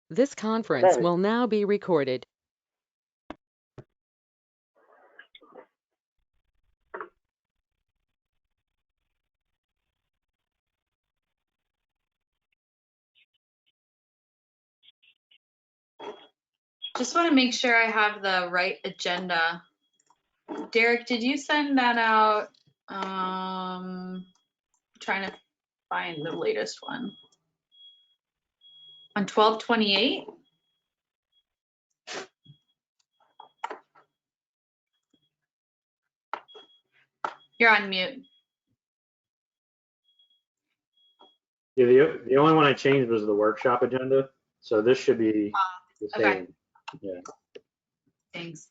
This conference will now be recorded. Just want to make sure I have the right agenda. Derek, did you send that out? Trying to find the latest one. On 12/28? You're on mute. Yeah, the only one I changed was the workshop agenda. So this should be the same. Okay. Yeah. Thanks.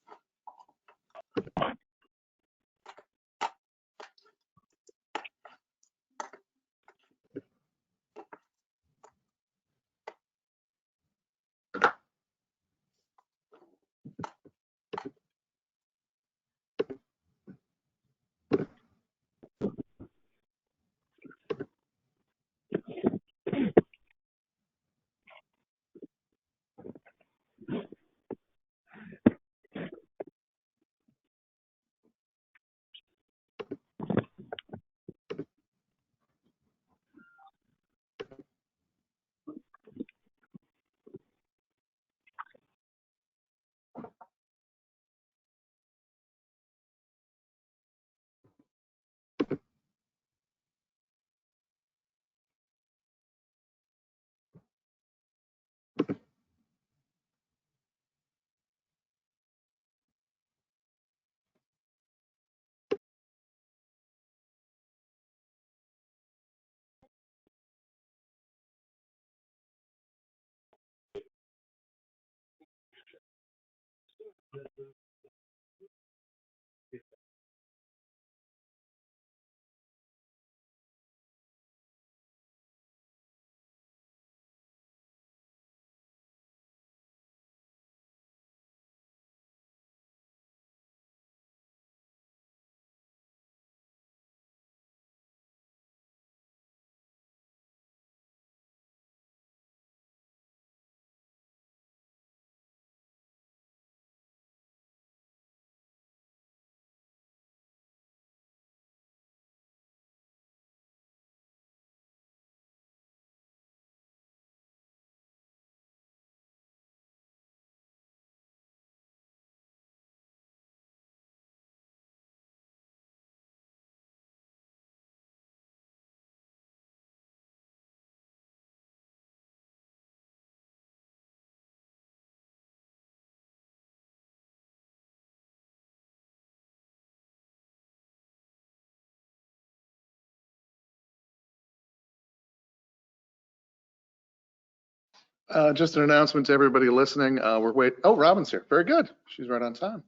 Just an announcement to everybody listening. We're waiting. Oh, Robin's here. Very good. She's right on time.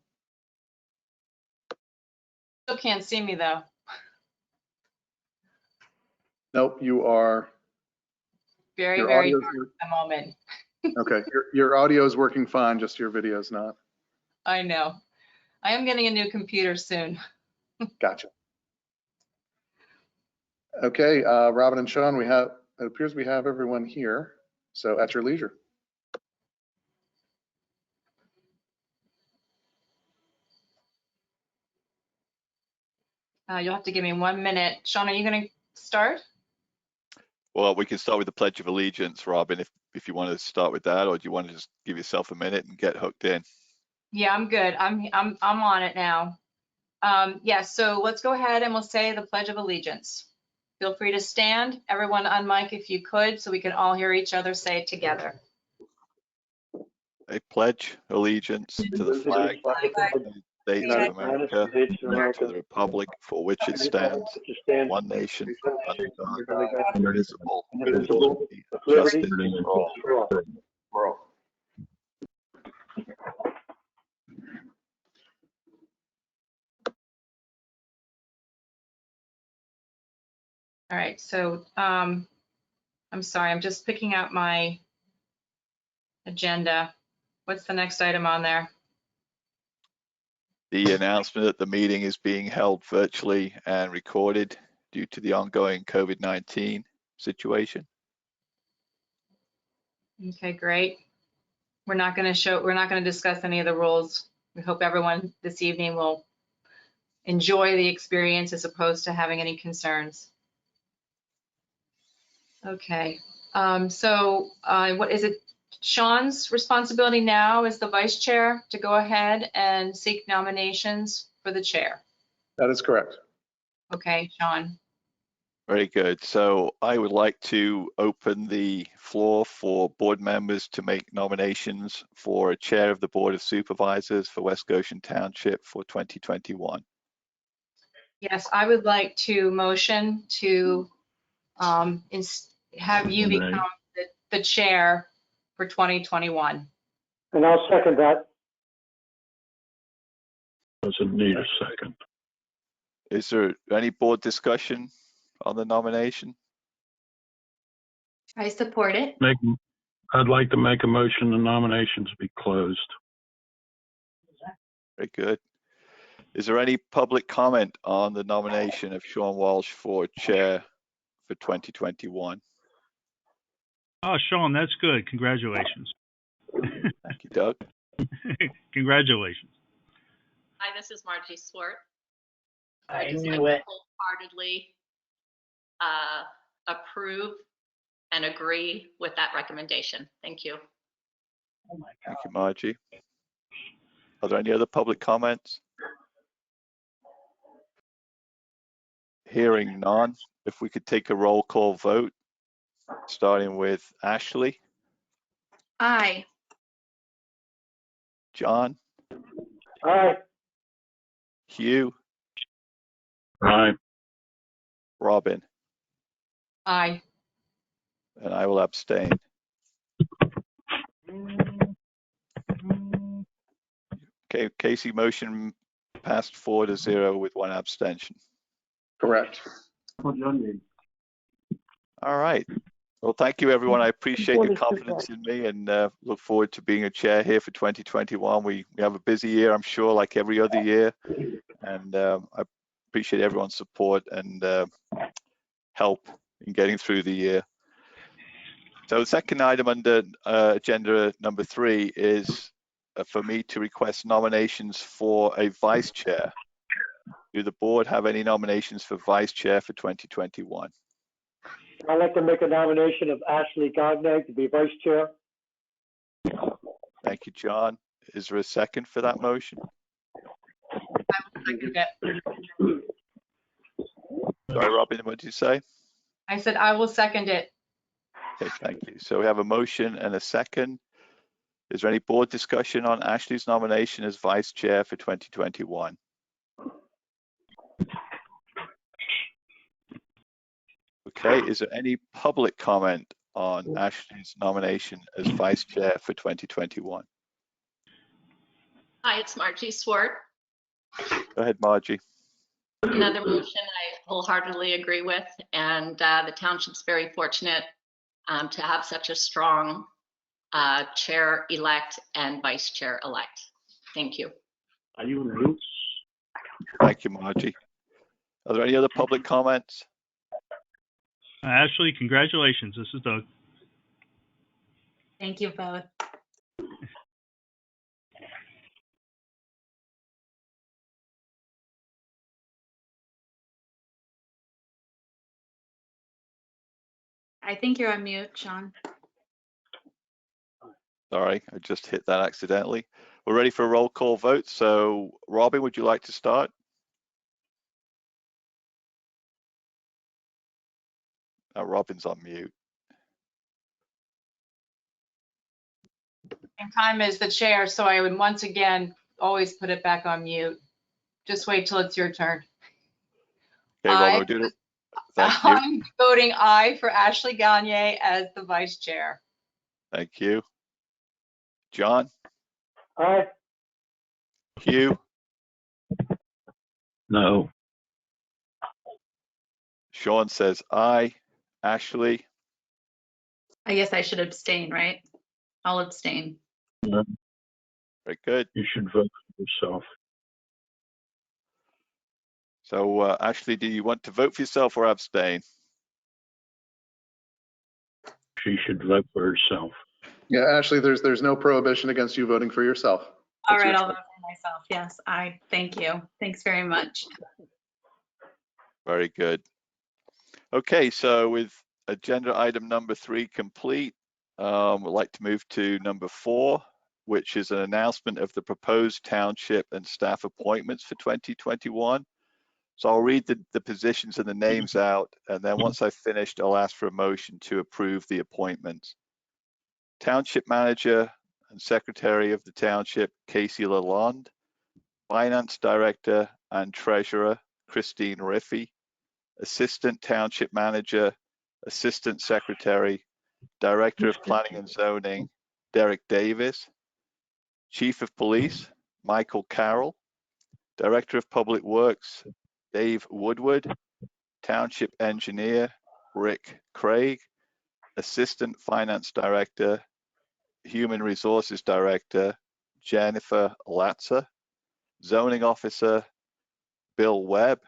Still can't see me though. Nope, you are. Very Your dark audio's at the moment. Okay, your audio is working fine, just your video's not. I know. I am getting a new computer soon. Gotcha. Okay, Robin and Sean, it appears we have everyone here. So at your leisure. You'll have to give me 1 minute. Sean, are you going to start? Well, we can start with the Pledge of Allegiance, Robin, if you want to start with that, or do you want to just give yourself a minute and get hooked in? Yeah, I'm good. I'm on it now. Yeah, so let's go ahead and we'll say the Pledge of Allegiance. Feel free to stand. Everyone on mic if you could, so we can all hear each other say it together. I pledge allegiance to the flag of the United States of America, and to the republic for which it stands, one nation, under God, indivisible, with justice for all. All right, so I'm sorry, I'm just picking out my agenda. What's the next item on there? The announcement that the meeting is being held virtually and recorded due to the ongoing COVID-19 situation. Okay, great. We're not going to discuss any of the rules. We hope everyone this evening will enjoy the experience as opposed to having any concerns. Okay, so what is it? Sean's responsibility now as the vice chair to go ahead and seek nominations for the chair. That is correct. Okay, Sean. Very good. So I would like to open the floor for board members to make nominations for a chair of the Board of Supervisors for West Goshen Township for 2021. Yes, I would like to motion to have you become the chair for 2021. And I'll second that. Doesn't need a second. Is there any board discussion on the nomination? I support it. I'd like to make a motion the nominations be closed. Very good. Is there any public comment on the nomination of Sean Walsh for chair for 2021? Oh, Sean, that's good. Congratulations. Thank you, Doug. Congratulations. Hi, this is Margie Swart. I just knew like it. to wholeheartedly approve and agree with that recommendation. Thank you. Oh my Thank God. you, Margie. Are there any other public comments? Hearing none, if we could take a roll call vote, starting with Ashley, Aye. John, Aye. Hugh, Aye. Robin, Aye. and I will abstain. Okay, Casey, motion passed 4-0 with 1 abstention. Correct. What's your name? All right. Well, thank you, everyone. I appreciate your confidence in me and look forward to being a chair here for 2021. We have a busy year, I'm sure, like every other year. And I appreciate everyone's support and help in getting through the year. So the second item under agenda number 3 is for me to request nominations for a vice chair. Do the board have any nominations for vice chair for 2021? I'd like to make a nomination of Ashley Gagne to be vice chair. Thank you, John. Is there a second for that motion? Sorry, Robin, what did you say? I said I will second it. Okay, thank you. So we have a motion and a second. Is there any board discussion on Ashley's nomination as vice chair for 2021? Okay, is there any public comment on Ashley's nomination as vice chair for 2021? Hi, it's Margie Swart. Go ahead, Margie. Another motion I wholeheartedly agree with, and the township's very fortunate to have such a strong chair-elect and vice chair-elect. Thank you. Are you new? Thank you, Margie. Are there any other public comments? Ashley, congratulations. This is Doug. Thank you both. I think you're on mute, Sean. Sorry, I just hit that accidentally. We're ready for a roll call vote. So Robin, would you like to start? Robin's on mute. And time is the chair, so I would once again always put it back on mute. Just wait till it's your turn. Okay, Robin, we're doing it. Thank you. I'm voting aye for Ashley Gagne as the vice chair. Thank you. John? Aye. Hugh? No. Sean says aye. Ashley? I guess I should abstain, right? I'll abstain. No. Very good. You should vote for yourself. So Ashley, do you want to vote for yourself or abstain? She should vote for herself. Yeah, Ashley, there's no prohibition against you voting for yourself. All That's right, your I'll choice. vote for myself. Yes, I thank you. Thanks very much. Very good. Okay, so with agenda item number 3 complete, we'd like to move to number 4, which is an announcement of the proposed township and staff appointments for 2021. So I'll read the positions and the names out, and then once I've finished, I'll ask for a motion to approve the appointments. Township Manager and Secretary of the Township, Casey Lalonde. Finance Director and Treasurer, Christine Riffey. Assistant Township Manager, Assistant Secretary, Director of Planning and Zoning, Derek Davis. Chief of Police, Michael Carroll. Director of Public Works, Dave Woodward. Township Engineer, Rick Craig. Assistant Finance Director, Human Resources Director, Jennifer Latzer. Zoning Officer, Bill Webb.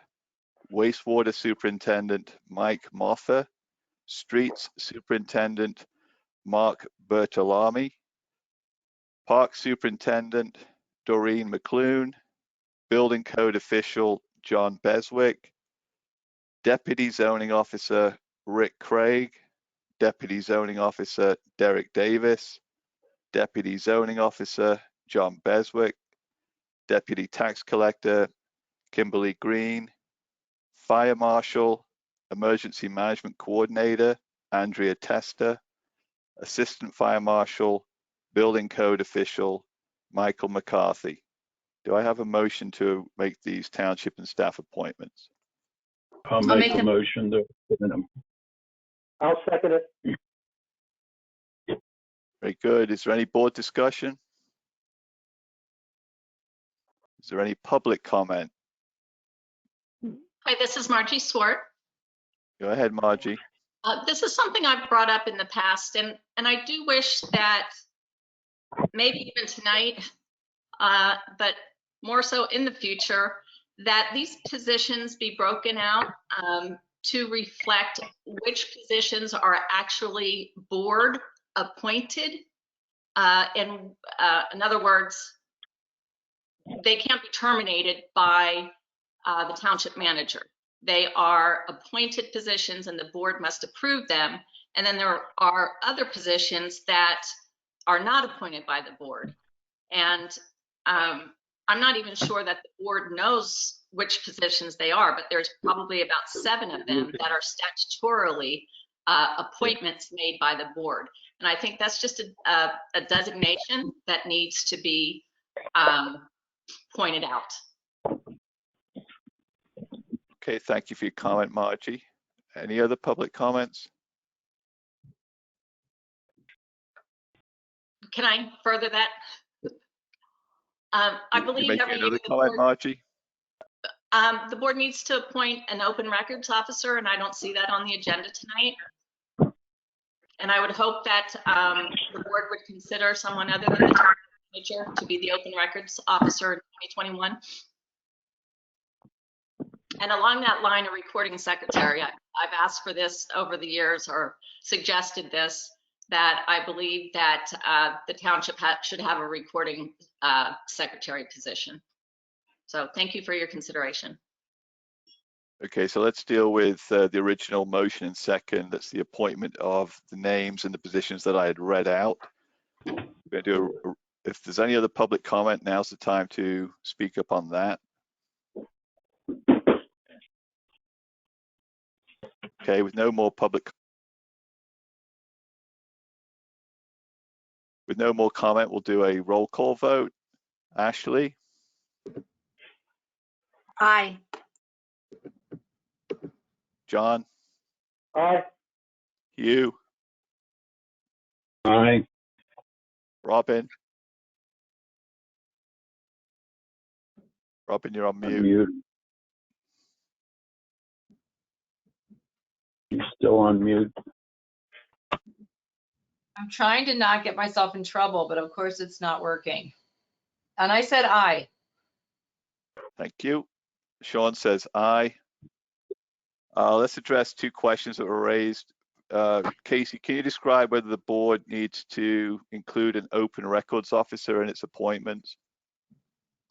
Wastewater Superintendent, Mike Moffa. Streets Superintendent, Mark Bertolami. Park Superintendent, Doreen McClune. Building Code Official, John Beswick. Deputy Zoning Officer, Rick Craig. Deputy Zoning Officer, Derek Davis. Deputy Zoning Officer, John Beswick. Deputy Tax Collector, Kimberly Green. Fire Marshal, Emergency Management Coordinator, Andrea Testa. Assistant Fire Marshal, Building Code Official, Michael McCarthy. Do I have a motion to make these township and staff appointments? I'll make a motion to put in them. I'll second it. Very good. Is there any board discussion? Is there any public comment? Hi, this is Margie Swart. Go ahead, Margie. This is something I've brought up in the past, and I do wish that maybe even tonight, but more so in the future, that these positions be broken out to reflect which positions are actually board appointed. In other words, they can't be terminated by the township manager. They are appointed positions and the board must approve them. And then there are other positions that are not appointed by the board. And I'm not even sure that the board knows which positions they are, but there's probably about 7 of them that are statutorily appointments made by the board. And I think that's just a designation that needs to be pointed out. Okay, thank you for your comment, Margie. Any other public comments? Can I further that? I believe Make every another year comment, Margie. the board needs to appoint an open records officer, and I don't see that on the agenda tonight. And I would hope that the board would consider someone other than the town manager to be the open records officer in 2021. And along that line, a recording secretary. I've asked for this over the years, or suggested this, that I believe that the township should have a recording secretary position. So thank you for your consideration. Okay, so let's deal with the original motion in second. That's the appointment of the names and the positions that I had read out. We're going to do if there's any other public comment, now's the time to speak up on that. Okay, with no more comment, we'll do a roll call vote. Ashley? Aye. John? Aye. Hugh? Aye. Robin? Robin, you're on mute. Mute. You're still on mute. I'm trying to not get myself in trouble, but of course it's not working. And I said aye. Thank you. Sean says aye. Let's address 2 questions that were raised. Casey, can you describe whether the board needs to include an open records officer in its appointments?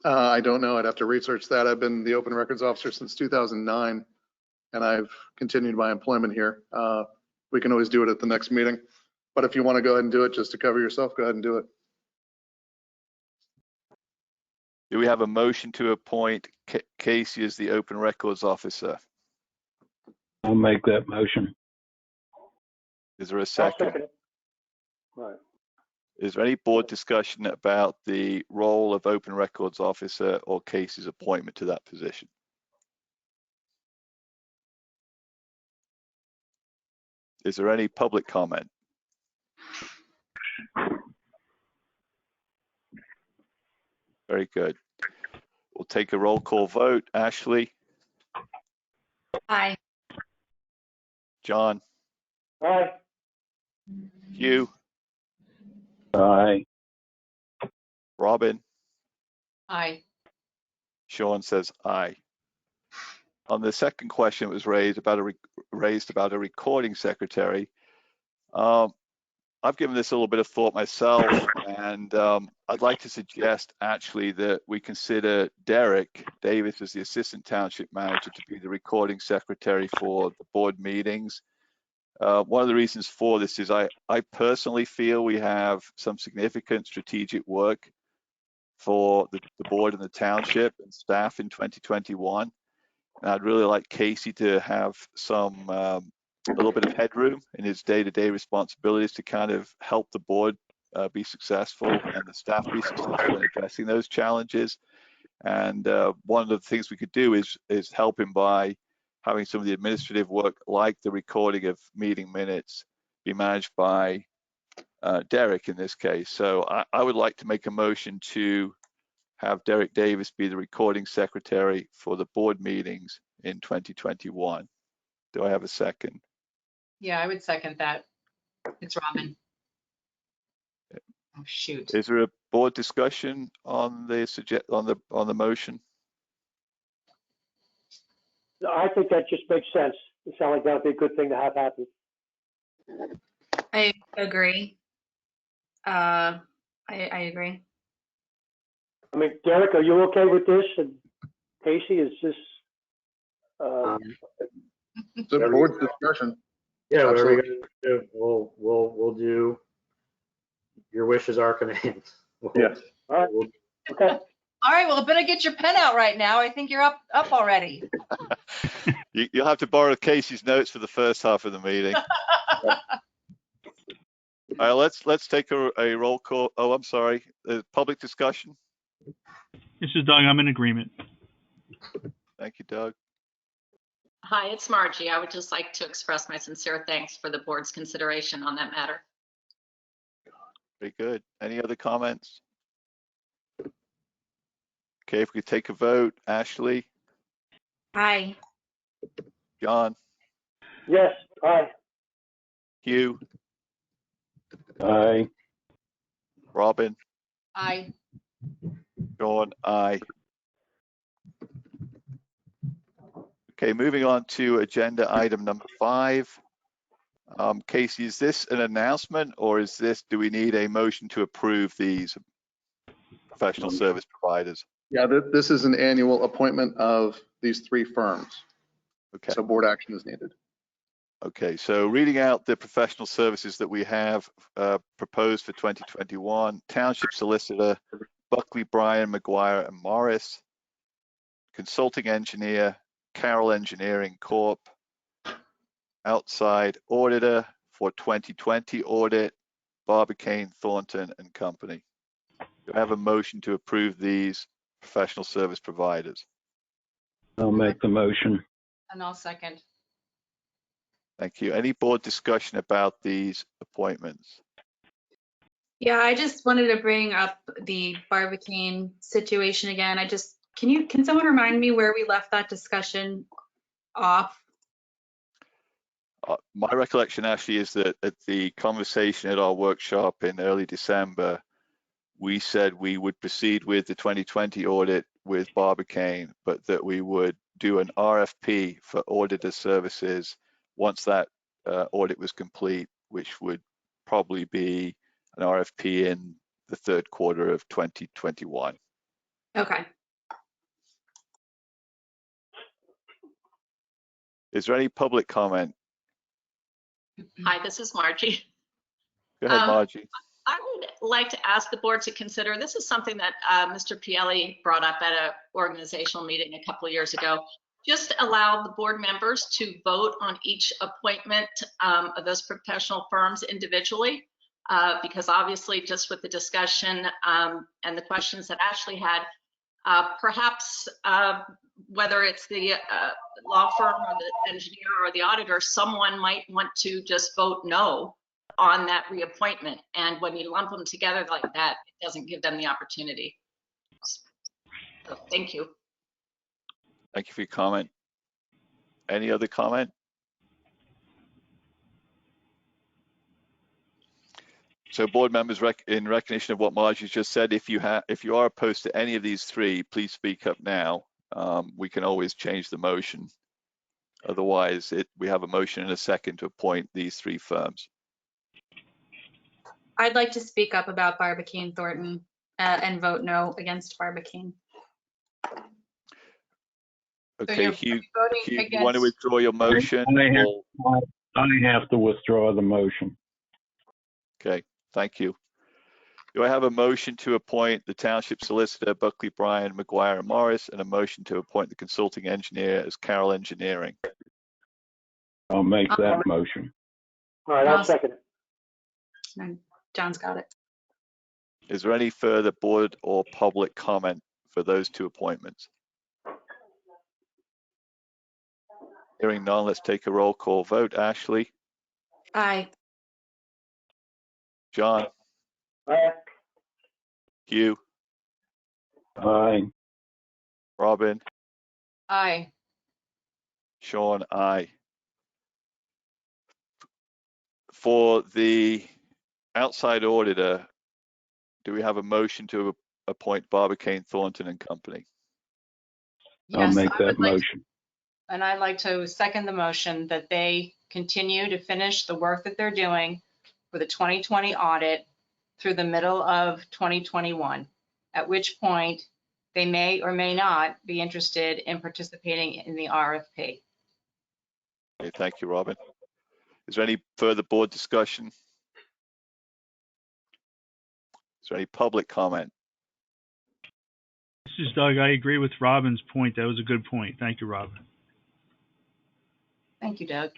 I don't know. I'd have to research that. I've been the open records officer since 2009, and I've continued my employment here. We can always do it at the next meeting, but if you want to go ahead and do it just to cover yourself, go ahead and do it. Do we have a motion to appoint Casey as the open records officer? I'll make that motion. Is there a I'll second? second it. Right. Is there any board discussion about the role of open records officer or Casey's appointment to that position? Is there any public comment? Very good. We'll take a roll call vote. Ashley, Aye. John, Aye. Hugh, Aye. Robin, Aye. Sean says aye. On the second question that was raised about a recording secretary, I've given this a little bit of thought myself, and I'd like to suggest actually that we consider Derek Davis as the assistant township manager to be the recording secretary for the board meetings. One of the reasons for this is I personally feel we have some significant strategic work for the board and the township and staff in 2021. And I'd really like Casey to have some a little bit of headroom in his day-to-day responsibilities to kind of help the board be successful and the staff be successful in addressing those challenges. And one of the things we could do is help him by having some of the administrative work, like the recording of meeting minutes, be managed by Derek in this case. So I would like to make a motion to have Derek Davis be the recording secretary for the board meetings in 2021. Do I have a second? Yeah, I would second that. It's Robin. Oh, shoot. Is there a board discussion on the motion? I think that just makes sense. It sounds like that would be a good thing to have happen. I agree. I agree. I mean, Derek, are you okay with this? And Casey, is this? It's a board discussion. Yeah, whatever you Absolutely. guys do, we'll do. Your wishes are commands. Yes. All right. Okay. All right, well, better get your pen out right now. I think you're up already. You'll have to borrow Casey's notes for the first half of the meeting. All right, let's take a roll call. Oh, I'm sorry. Public discussion. This is Doug. I'm in agreement. Thank you, Doug. Hi, it's Margie. I would just like to express my sincere thanks for the board's consideration on that matter. Very good. Any other comments? Okay, if we could take a vote. Ashley, Aye. John, Yes. Aye. Hugh, Aye. Robin, Aye. Sean, aye. Okay, moving on to agenda item number 5. Casey, is this an announcement, or do we need a motion to approve these professional service providers? Yeah, this is an annual appointment of these 3 firms. Okay. So board action is needed. Okay, so reading out the professional services that we have proposed for 2021, Township Solicitor, Buckley, Bryan, McGuire, and Morris, Consulting Engineer, Carroll Engineering Corp., Outside Auditor for 2020 Audit, Barbicane, Thornton and Company. Do I have a motion to approve these professional service providers? I'll make the motion. And I'll second. Thank you. Any board discussion about these appointments? Yeah, I just wanted to bring up the Barbicane situation again. Can someone remind me where we left that discussion off? My recollection actually is that at the conversation at our workshop in early December, we said we would proceed with the 2020 audit with Barbicane, but that we would do an RFP for auditor services once that audit was complete, which would probably be an RFP in the third quarter of 2021. Okay. Is there any public comment? Hi, this is Margie. Go ahead, Margie. I would like to ask the board to consider, this is something that Mr. Pielli brought up at an organizational meeting a couple of years ago. Just allow the board members to vote on each appointment of those professional firms individually, because obviously just with the discussion and the questions that Ashley had, perhaps whether it's the law firm or the engineer or the auditor, someone might want to just vote no on that reappointment. And when you lump them together like that, it doesn't give them the opportunity. So, thank you. Thank you for your comment. Any other comment? So board members, in recognition of what Margie just said, if you are opposed to any of these three, please speak up now. We can always change the motion. Otherwise, we have a motion and a second to appoint these three firms. I'd like to speak up about Barbicane Thornton and vote no against Barbicane. Okay, Hugh, you want to withdraw your motion? I have to withdraw the motion. Okay, thank you. Do I have a motion to appoint the Township Solicitor, Buckley, Bryan, McGuire, and Morris, and a motion to appoint the consulting engineer as Carroll Engineering? I'll make that motion. All right, I'll second it. John's got it. Is there any further board or public comment for those two appointments? Hearing none, let's take a roll call vote. Ashley? Aye. John? Aye. Hugh? Aye. Robin? Aye. Sean? Aye. For the outside auditor, do we have a motion to appoint Barbicane Thornton and Company? I'll Yes, make I that would like motion. And I'd like to second the motion that they continue to finish the work that they're doing for the 2020 audit through the middle of 2021, at which point they may or may not be interested in participating in the RFP. Okay, thank you, Robin. Is there any further board discussion? Is there any public comment? This is Doug. I agree with Robin's point. That was a good point. Thank you, Robin. Thank you, Doug.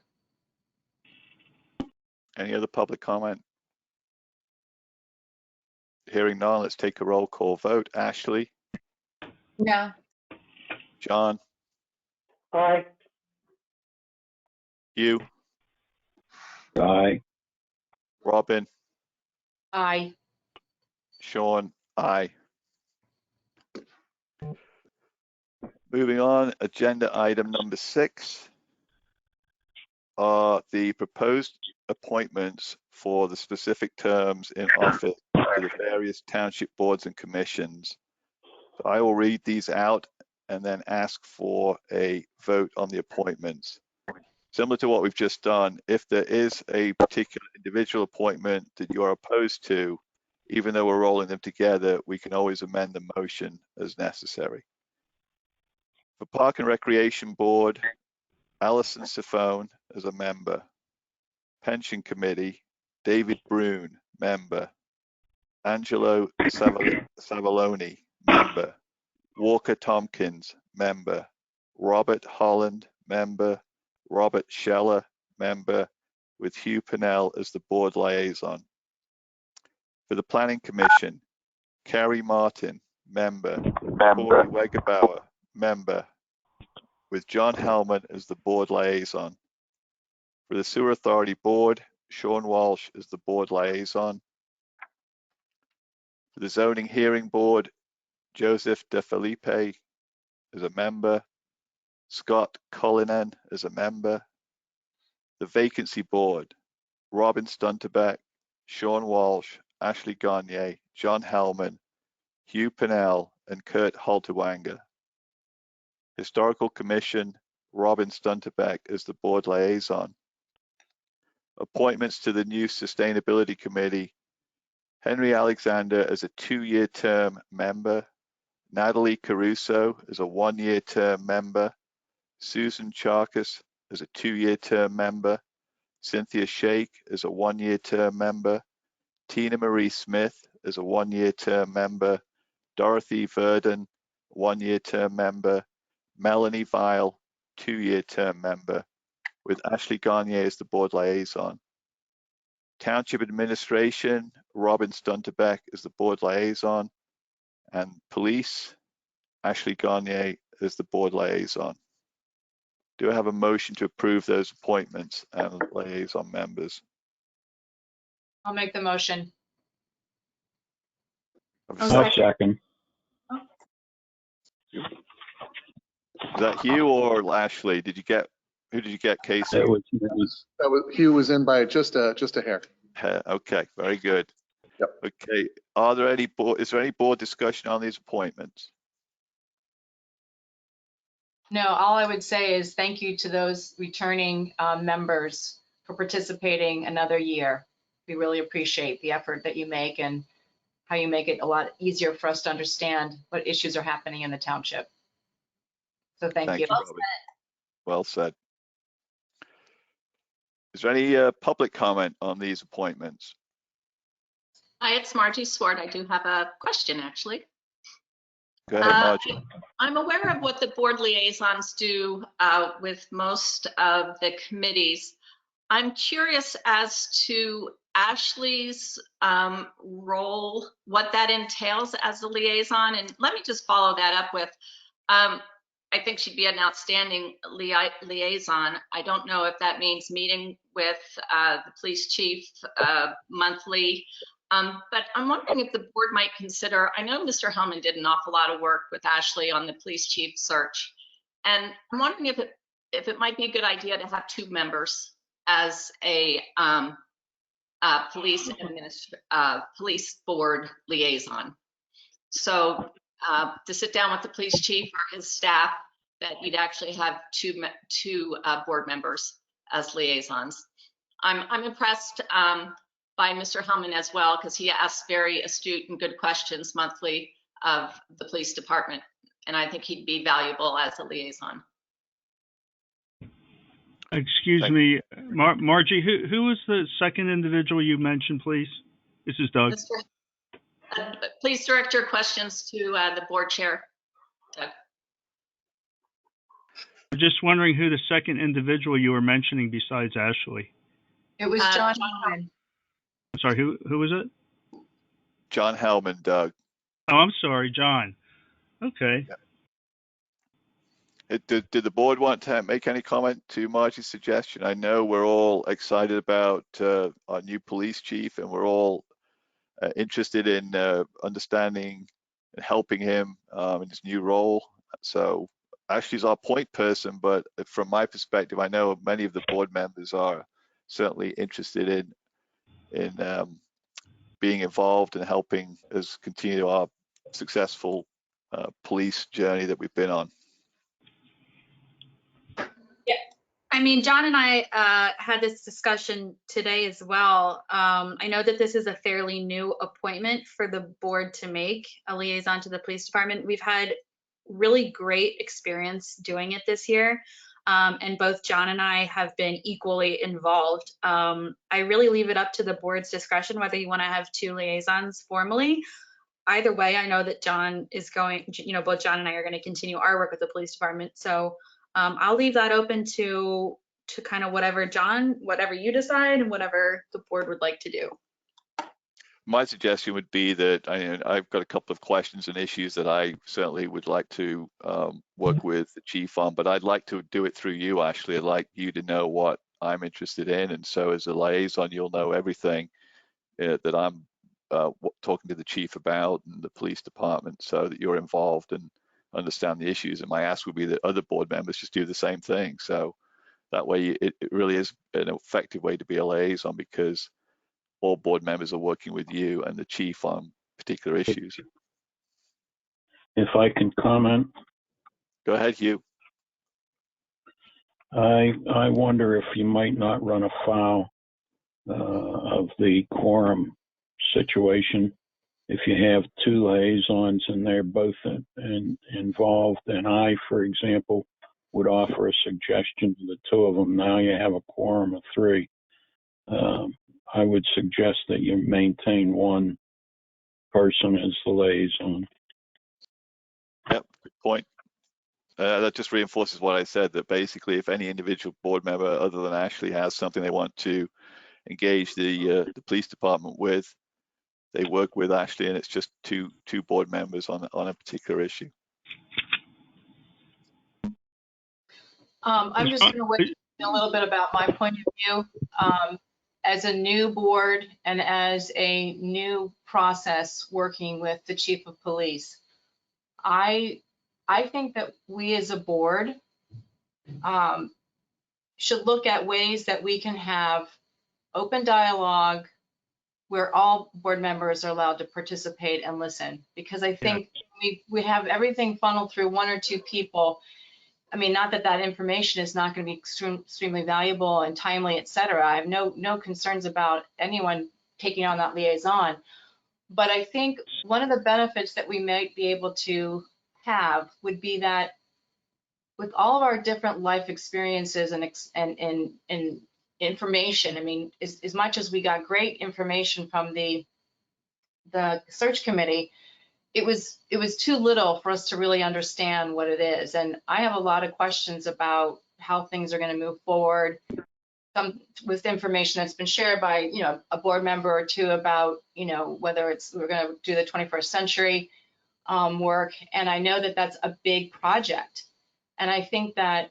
Any other public comment? Hearing none, let's take a roll call vote. Ashley? No. John? Aye. Hugh? Aye. Robin? Aye. Sean? Aye. Moving on, agenda item number 6 are the proposed appointments for the specific terms in office to the various township boards and commissions. So I will read these out and then ask for a vote on the appointments. Similar to what we've just done, if there is a particular individual appointment that you are opposed to, even though we're rolling them together, we can always amend the motion as necessary. For Park and Recreation Board, Alison Sifone as a member. Pension Committee, David Brune, member. Angelo Savaloni, member. Walker Tompkins, member. Robert Holland, member. Robert Scheller, member, with Hugh Pennell as the board liaison. For the Planning Commission, Carrie Martin, member. Corey Wegerbauer, member, with John Hellman as the board liaison. For the Sewer Authority Board, Sean Walsh as the board liaison. For the Zoning Hearing Board, Joseph De Felipe as a member. Scott Cullinan as a member. The Vacancy Board, Robin Stunterbeck, Sean Walsh, Ashley Garnier, John Hellman, Hugh Pennell, and Kurt Halterwanger. Historical Commission, Robin Stunterbeck as the board liaison. Appointments to the new Sustainability Committee. Henry Alexander as a 2-year term member. Natalie Caruso as a 1-year term member. Susan Charkis as a 2-year term member. Cynthia Shake as a 1-year term member. Tina Marie Smith as a 1-year term member. Dorothy Verdon, 1-year term member. Melanie Vile, 2-year term member, with Ashley Garnier as the board liaison. Township Administration, Robin Stunterbeck as the board liaison, and Police, Ashley Garnier as the board liaison. Do I have a motion to approve those appointments and liaison members? I'll make the motion. I'll second. Is that Hugh or Ashley? Who did you get, Casey? Hugh was in by just a hair. Okay, very good. Yep. Okay, is there any board discussion on these appointments? No, all I would say is thank you to those returning members for participating another year. We really appreciate the effort that you make and how you make it a lot easier for us to understand what issues are happening in the township. So thank you. Robin. Well said. Is there any public comment on these appointments? Hi, it's Margie Swart. I do have a question, actually. Go ahead, Margie. I'm aware of what the board liaisons do with most of the committees. I'm curious as to Ashley's role, what that entails as a liaison. And let me just follow that up with, I think she'd be an outstanding liaison. I don't know if that means meeting with the police chief monthly. But I'm wondering if the board might consider, I know Mr. Hellman did an awful lot of work with Ashley on the police chief search. And I'm wondering if it might be a good idea to have 2 members as a police board liaison. So to sit down with the police chief or his staff, that you'd actually have two board members as liaisons. I'm impressed by Mr. Hellman as well, because he asks very astute and good questions monthly of the police department, and I think he'd be valuable as a liaison. Excuse me, Margie, who was the second individual you mentioned, please? This is Doug. Please direct your questions to the board chair, Doug. I'm just wondering who the second individual you were mentioning besides Ashley. It was John. I'm sorry, who was it? John Hellman, Doug. Oh, I'm sorry, John. Okay. Yeah. Did the board want to make any comment to Margie's suggestion? I know we're all excited about our new police chief, and we're all interested in understanding and helping him in his new role. So Ashley's our point person, but from my perspective, I know many of the board members are certainly interested in being involved and helping us continue our successful police journey that we've been on. Yeah, I mean, John and I had this discussion today as well. I know that this is a fairly new appointment for the board to make, a liaison to the police department. We've had really great experience doing it this year. And both John and I have been equally involved. I really leave it up to the board's discretion whether you want to have 2 liaisons formally. Either way, I know that John is going, both John and I are going to continue our work with the police department. So I'll leave that open to kind of whatever you decide and whatever the board would like to do. My suggestion would be that I've got a couple of questions and issues that I certainly would like to work with the chief on, but I'd like to do it through you, Ashley. I'd like you to know what I'm interested in, and so as a liaison, you'll know everything that I'm talking to the chief about and the police department, so that you're involved and understand the issues. And my ask would be that other board members just do the same thing. So that way, it really is an effective way to be a liaison, because all board members are working with you and the chief on particular issues. If I can comment. Go ahead, Hugh. I wonder if you might not run afoul of the quorum situation. If you have two liaisons and they're both involved, and I, for example, would offer a suggestion to the two of them. Now you have a quorum of three. I would suggest that you maintain one person as the liaison. Yep, good point. That just reinforces what I said, that basically if any individual board member other than Ashley has something they want to engage the police department with, they work with Ashley, and it's just two board members on a particular issue. I'm just going to weigh in a little bit about my point of view. As a new board and as a new process working with the chief of police, I think that we as a board should look at ways that we can have open dialogue where all board members are allowed to participate and listen. Because I think we have everything funneled through one or two people. I mean, not that that information is not going to be extremely valuable and timely, et cetera. I have no concerns about anyone taking on that liaison. But I think one of the benefits that we might be able to have would be that with all of our different life experiences and information, I mean, as much as we got great information from the search committee, it was too little for us to really understand what it is. And I have a lot of questions about how things are going to move forward. Some with information that's been shared by, you know, a board member or two about, you know, whether it's we're going to do the 21st century work. And I know that that's a big project. And I think that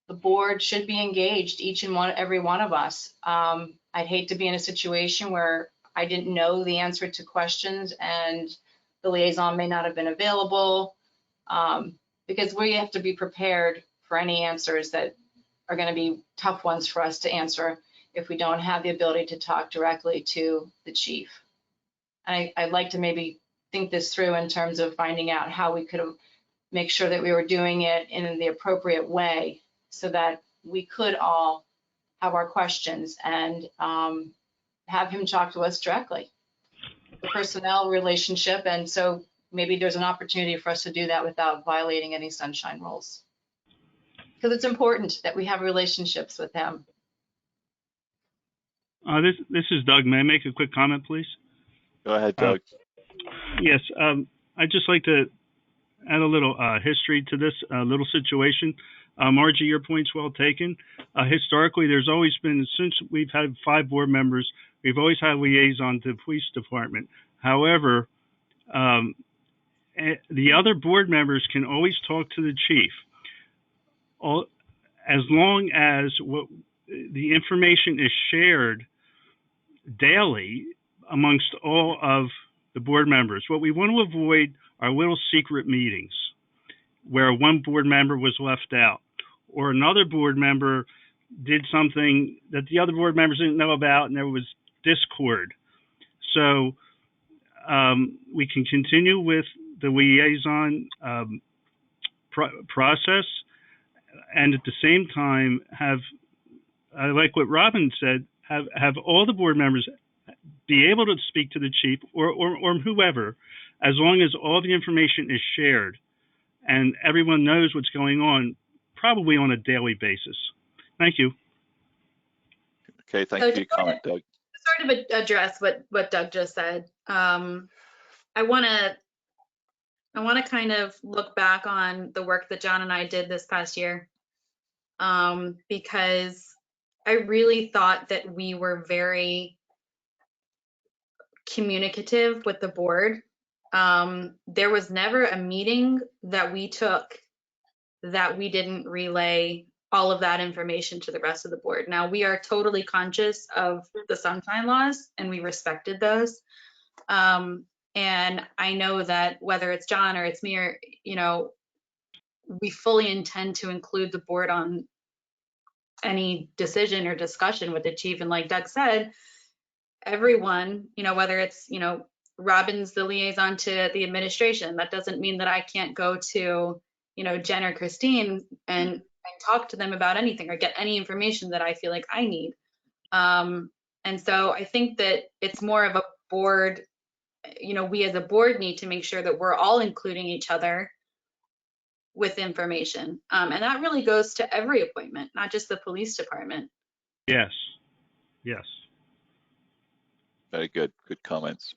the board should be engaged, every one of us. I'd hate to be in a situation where I didn't know the answer to questions and the liaison may not have been available, because we have to be prepared for any answers that are going to be tough ones for us to answer if we don't have the ability to talk directly to the chief. And I'd like to maybe think this through in terms of finding out how we could make sure that we were doing it in the appropriate way so that we could all have our questions and have him talk to us directly. The personnel relationship, and so maybe there's an opportunity for us to do that without violating any sunshine rules. Because it's important that we have relationships with him. This is Doug. May I make a quick comment, please? Go ahead, Doug. Yes, I'd just like to add a little history to this little situation. Margie, your point's well taken. Historically, there's always been, since we've had 5 board members, we've always had a liaison to the police department. However, the other board members can always talk to the chief, as long as the information is shared daily amongst all of the board members. What we want to avoid are little secret meetings where one board member was left out or another board member did something that the other board members didn't know about and there was discord. So we can continue with the liaison process and at the same time have, I like what Robin said, have all the board members be able to speak to the chief or whoever, as long as all the information is shared and everyone knows what's going on, probably on a daily basis. Thank you. Okay, thank you for your comment, Doug. Sort of address what Doug just said. I want to kind of look back on the work that John and I did this past year, because I really thought that we were very communicative with the board. There was never a meeting that we took that we didn't relay all of that information to the rest of the board. Now, we are totally conscious of the sunshine laws and we respected those. And I know that whether it's John or it's me or, you know, we fully intend to include the board on any decision or discussion with the chief. And like Doug said, everyone, you know, whether it's, you know, Robin's the liaison to the administration, that doesn't mean that I can't go to, you know, Jen or Christine and talk to them about anything or get any information that I feel like I need. And so I think that it's more of a board, we as a board need to make sure that we're all including each other with information. And that really goes to every appointment, not just the police department. Yes. Yes. Very good. Good comments.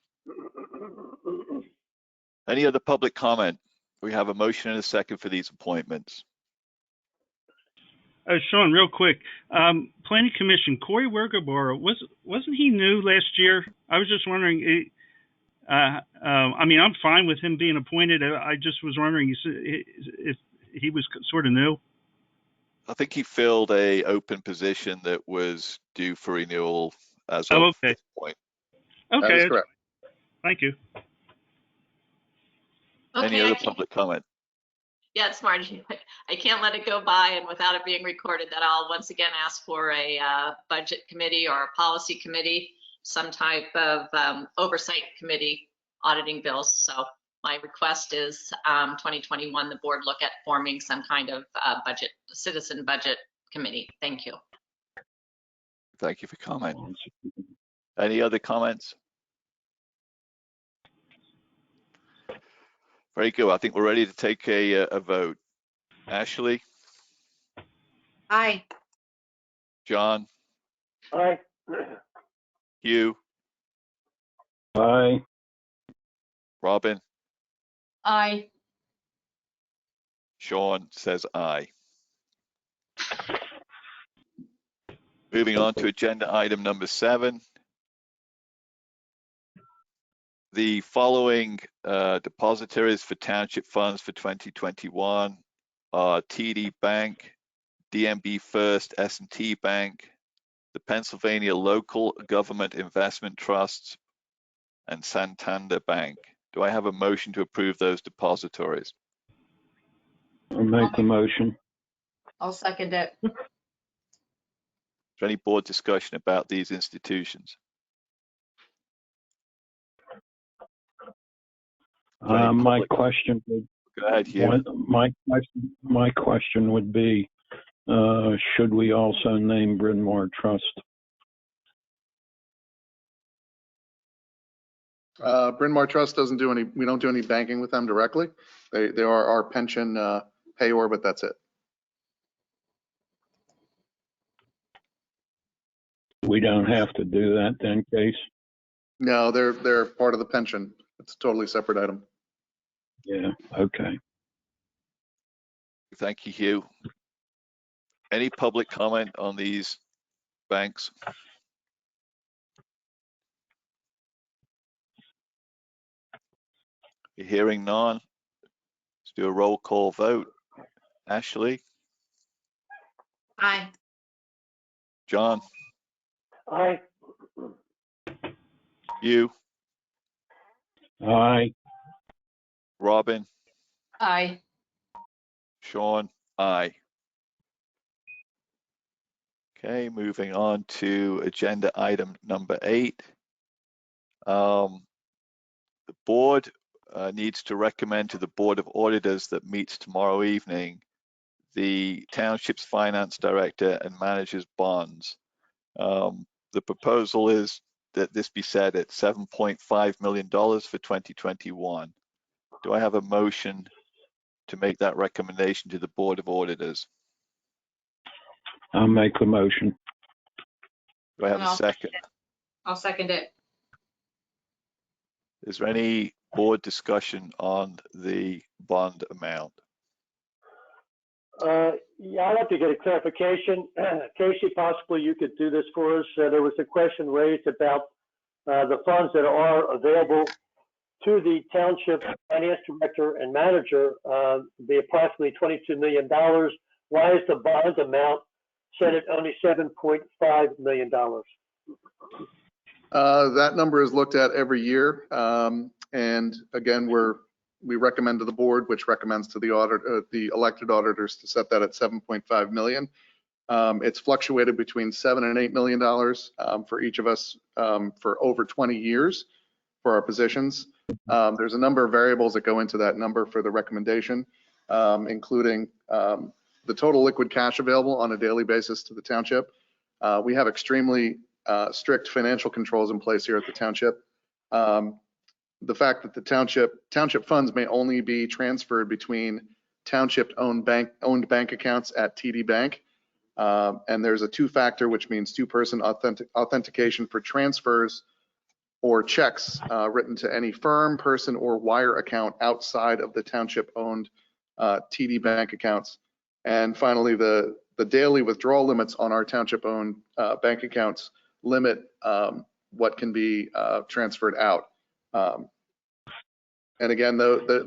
Any other public comment? We have a motion and a second for these appointments. Sean, real quick, Planning Commission, Corey Wergebauer, wasn't he new last year? I was just wondering, I mean, I'm fine with him being appointed. I just was wondering if he was sort of new. I think he filled a open position that was due for renewal as of okay. this point. That Okay. is correct. Thank you. Any other public comment? Yeah, it's Margie. I can't let it go by and without it being recorded that I'll once again ask for a budget committee or a policy committee, some type of oversight committee auditing bills. So my request is 2021, the board look at forming some kind of citizen budget committee. Thank you. Thank you for comment. Any other comments? Very good. I think we're ready to take a vote. Ashley? Aye. John? Aye. Hugh? Aye. Robin? Aye. Sean says aye. Moving on to agenda item number 7. The following depositories for township funds for 2021 are TD Bank, DMB First S&T Bank, the Pennsylvania Local Government Investment Trusts, and Santander Bank. Do I have a motion to approve those depositories? I'll make the motion. I'll second it. Is there any board discussion about these institutions? My question would, Go ahead, Hugh. my question would be, should we also name Bryn Mawr Trust? Bryn Mawr Trust doesn't do any, we don't do any banking with them directly. They are our pension payor, but that's it. We don't have to do that then, Case? No, they're part of the pension. It's a totally separate item. Yeah, okay. Thank you, Hugh. Any public comment on these banks? You're hearing none. Let's do a roll call vote. Ashley? Aye. John? Aye. You? Aye. Robin? Aye. Sean? Aye. Okay, moving on to agenda item number 8. The board needs to recommend to the Board of Auditors that meets tomorrow evening the Township's Finance Director and Manager's bonds. The proposal is that this be set at $7.5 million for 2021. Do I have a motion to make that recommendation to the Board of Auditors? I'll make the motion. Do I have a second? I'll second it. Is there any board discussion on the bond amount? Yeah, I'd like to get a clarification. Casey, possibly you could do this for us. There was a question raised about the funds that are available to the Township Finance Director and Manager, the approximately $22 million. Why is the bond amount set at only $7.5 million? That number is looked at every year. And again, we recommend to the board, which recommends to the elected auditors to set that at 7.5 million. It's fluctuated between $7 and $8 million for each of us for over 20 years for our positions. There's a number of variables that go into that number for the recommendation, including the total liquid cash available on a daily basis to the township. We have extremely strict financial controls in place here at the township. The fact that the township funds may only be transferred between township-owned bank accounts at TD Bank. And there's a two-factor, which means two-person authentication for transfers or checks written to any firm, person, or wire account outside of the township-owned TD Bank accounts. And finally, the daily withdrawal limits on our township-owned bank accounts limit what can be transferred out. And again,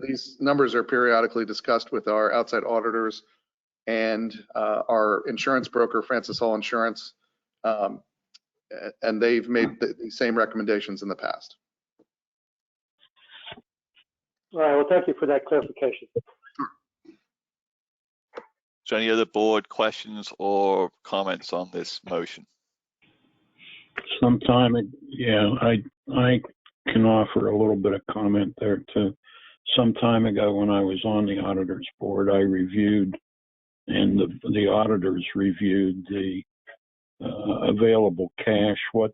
these numbers are periodically discussed with our outside auditors and our insurance broker, Francis Hall Insurance, and they've made the same recommendations in the past. All right, well, thank you for that clarification. So any other board questions or comments on this motion? Yeah, I can offer a little bit of comment there too. Some time ago when I was on the auditors board, I reviewed, and the auditors reviewed the available cash, what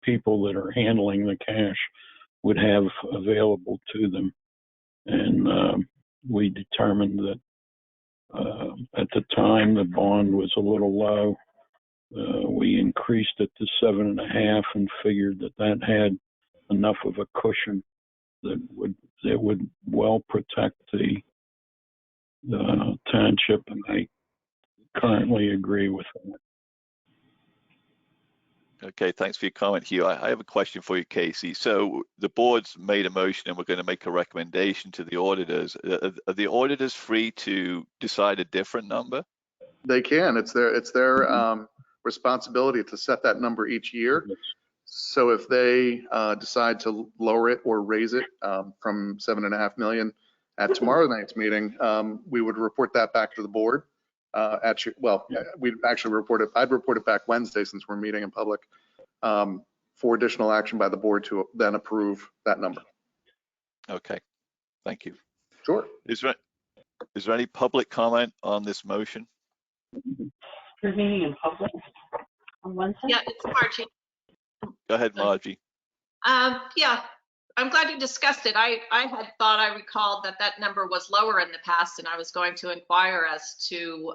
people that are handling the cash would have available to them. And we determined that at the time the bond was a little low. We increased it to 7.5 and figured that had enough of a cushion that would well protect the township, and I currently agree with that. Okay, thanks for your comment, Hugh. I have a question for you, Casey. So the board's made a motion and we're going to make a recommendation to the auditors. Are the auditors free to decide a different number? They can. It's their responsibility to set that number each year. So if they decide to lower it or raise it from 7.5 million at tomorrow night's meeting, we would report that back to the board. We'd actually report it. I'd report it back Wednesday since we're meeting in public for additional action by the board to then approve that number. Okay, thank you. Sure. Is there any public comment on this motion? You're meeting in public on Wednesday? Yeah, it's Margie. Go ahead, Margie. Yeah, I'm glad you discussed it. I had thought I recalled that number was lower in the past, and I was going to inquire as to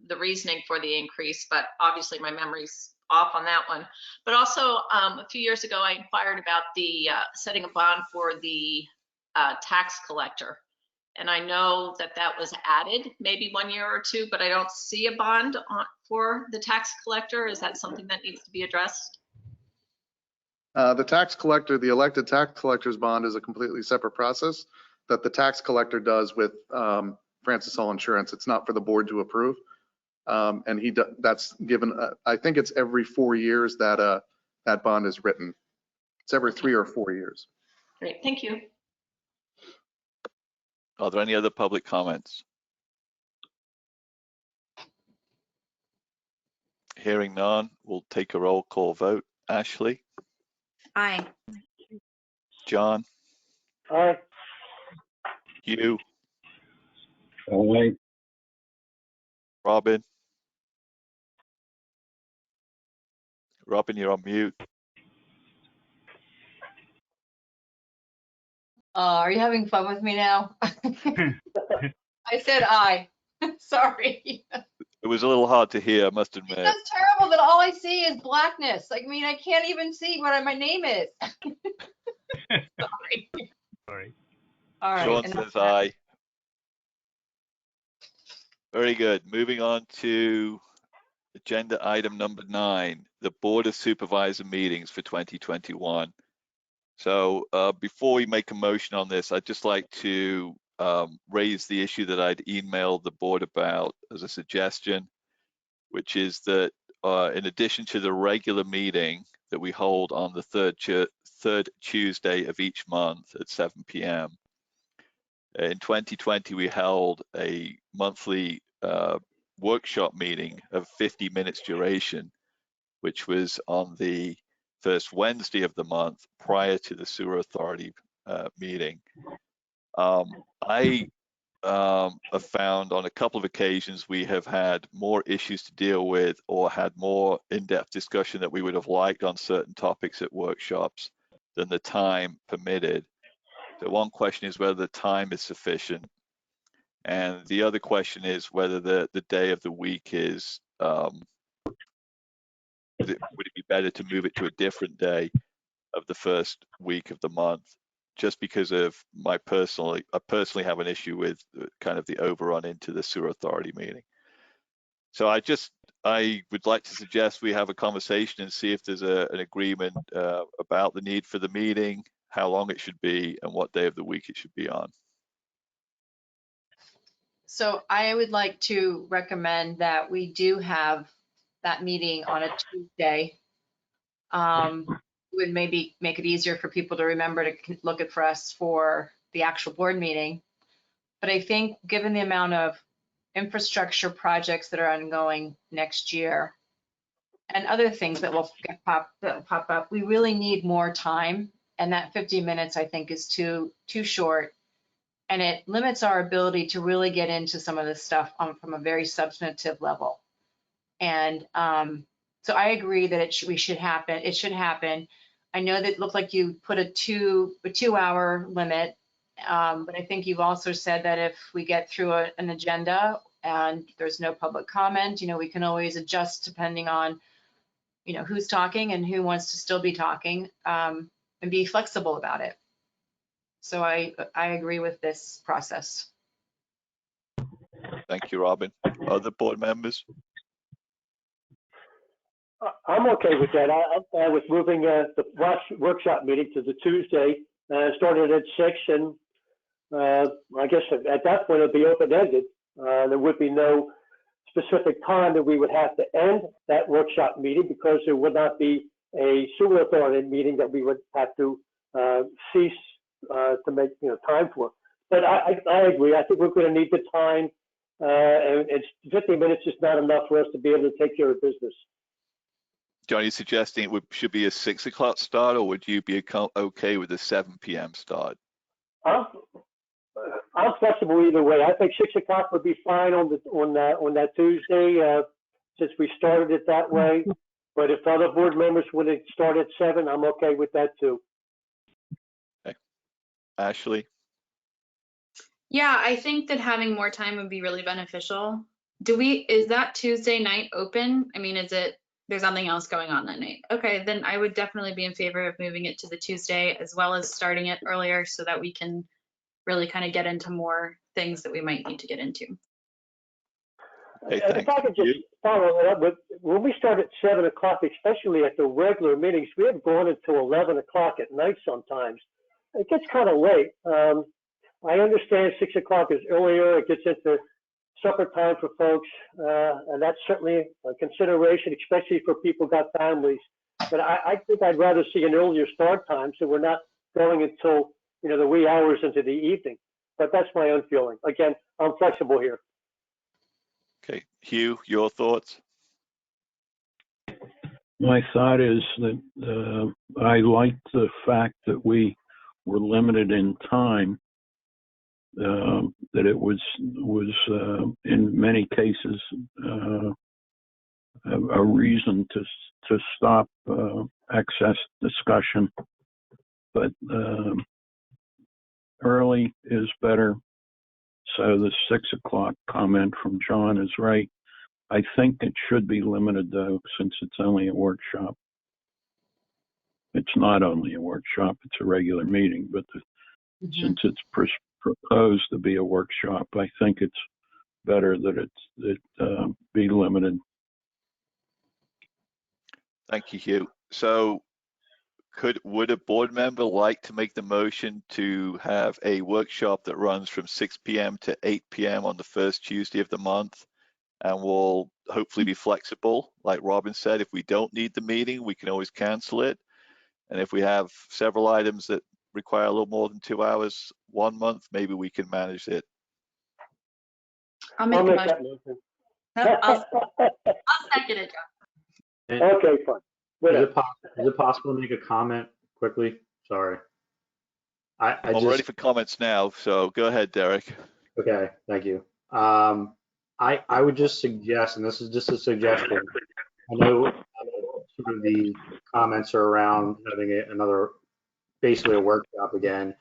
the reasoning for the increase, but obviously my memory's off on that one. But also a few years ago, I inquired about the setting a bond for the tax collector. And I know that was added maybe 1 year or two, but I don't see a bond for the tax collector. Is that something that needs to be addressed? The tax collector, the elected tax collector's bond is a completely separate process that the tax collector does with Francis Hall Insurance. It's not for the board to approve. And that's given, I think it's every 4 years that that bond is written. It's every 3 or 4 years. Great, thank you. Are there any other public comments? Hearing none, we'll take a roll call vote. Ashley? Aye. John? Aye. Hugh? Aye. Robin? Robin, you're on mute. Are you having fun with me now? I said aye. Sorry. It was a little hard to hear, I must admit. That's terrible that all I see is blackness. I mean, I can't even see what my name is. Sorry. Sorry. All right. Sean enough says of that. aye. Very good. Moving on to agenda item number 9, the Board of Supervisor meetings for 2021. So before we make a motion on this, I'd just like to raise the issue that I'd emailed the board about as a suggestion, which is that in addition to the regular meeting that we hold on the third Tuesday of each month at 7 p.m., in 2020, we held a monthly workshop meeting of 50 minutes duration, which was on the first Wednesday of the month prior to the sewer authority meeting. I have found on a couple of occasions we have had more issues to deal with or had more in-depth discussion that we would have liked on certain topics at workshops than the time permitted. So one question is whether the time is sufficient. And the other question is whether the day of the week is, would it be better to move it to a different day of the first week of the month, just because of I personally have an issue with kind of the overrun into the sewer authority meeting. So I would like to suggest we have a conversation and see if there's an agreement about the need for the meeting, how long it should be, and what day of the week it should be on. So I would like to recommend that we do have that meeting on a Tuesday. Would maybe make it easier for people to remember to look at for us for the actual board meeting. But I think given the amount of infrastructure projects that are ongoing next year and other things that will pop up, we really need more time. And that 50 minutes, I think, is too short. And it limits our ability to really get into some of this stuff from a very substantive level. And so I agree that it should happen. I know that it looked like you put a 2-hour limit, but I think you've also said that if we get through an agenda and there's no public comment, we can always adjust depending on, who's talking and who wants to still be talking, and be flexible about it. So I agree with this process. Thank you, Robin. Other board members? I'm okay with that. I was moving the workshop meeting to the Tuesday, started at 6, and I guess at that point it'd be open-ended. There would be no specific time that we would have to end that workshop meeting because there would not be a sewer authority meeting that we would have to cease to make time for. But I agree. I think we're going to need the time, and 50 minutes is not enough for us to be able to take care of business. John, are you suggesting it should be a 6 o'clock start, or would you be okay with a 7 p.m. start? I'm flexible either way. I think 6 o'clock would be fine on that Tuesday, since we started it that way. But if other board members want to start at 7, I'm okay with that too. Okay. Ashley? Yeah, I think that having more time would be really beneficial. Is that Tuesday night open? I mean, there's something else going on that night? Okay, then I would definitely be in favor of moving it to the Tuesday as well as starting it earlier so that we can really kind of get into more things that we might need to get into. Hey, if I could just follow it up with, when we start at 7 o'clock, especially at the regular meetings, we have gone until 11 o'clock at night sometimes. It gets kind of late. I understand 6 o'clock is earlier. It gets into supper time for folks, and that's certainly a consideration, especially for people who got families. But I think I'd rather see an earlier start time so we're not going until the wee hours into the evening. But that's my own feeling. Again, I'm flexible here. Okay, Hugh, your thoughts? My thought is that I like the fact that we were limited in time, that it was in many cases a reason to stop excess discussion, but early is better. So the 6 o'clock comment from John is right. I think it should be limited though, since it's only a workshop. It's not only a workshop, it's a regular meeting, but since it's proposed to be a workshop, I think it's better that it be limited. Thank you, Hugh. So would a board member like to make the motion to have a workshop that runs from 6 p.m. to 8 p.m. on the first Tuesday of the month, and will hopefully be flexible? Like Robin said, if we don't need the meeting, we can always cancel it. And if we have several items that require a little more than 2 hours one month, maybe we can manage it. I'll make the that motion. No, I'll second it, John. Okay, fine. Is it possible to make a comment quickly? Sorry. I'm ready for comments now, so go ahead, Derek. Okay, thank you. I would just suggest, and this is just a suggestion, I know sort of the comments are around having another, basically a workshop again.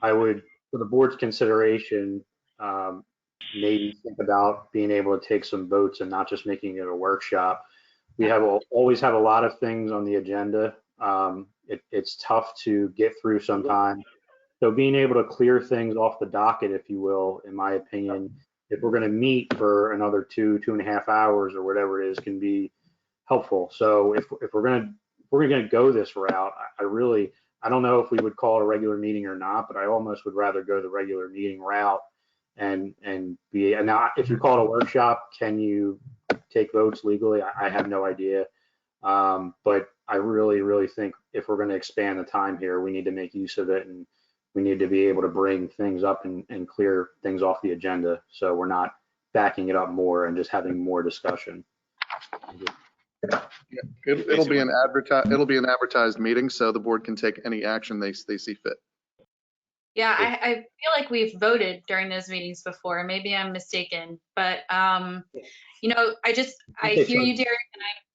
I would, for the board's consideration, maybe think about being able to take some votes and not just making it a workshop. We have always have a lot of things on the agenda. It's tough to get through sometimes. So being able to clear things off the docket, if you will, in my opinion, if we're going to meet for another 2.5 hours or whatever it is, can be helpful. So if we're going to go this route, I don't know if we would call it a regular meeting or not, but I almost would rather go the regular meeting route and now if you call it a workshop, can you take votes legally? I have no idea. But I really think if we're going to expand the time here, we need to make use of it, and we need to be able to bring things up and clear things off the agenda, so we're not backing it up more and just having more discussion. Yeah, it'll be an advertised meeting, so the board can take any action they see fit. Yeah, I feel like we've voted during those meetings before. Maybe I'm mistaken, but you know, I hear you, Derek,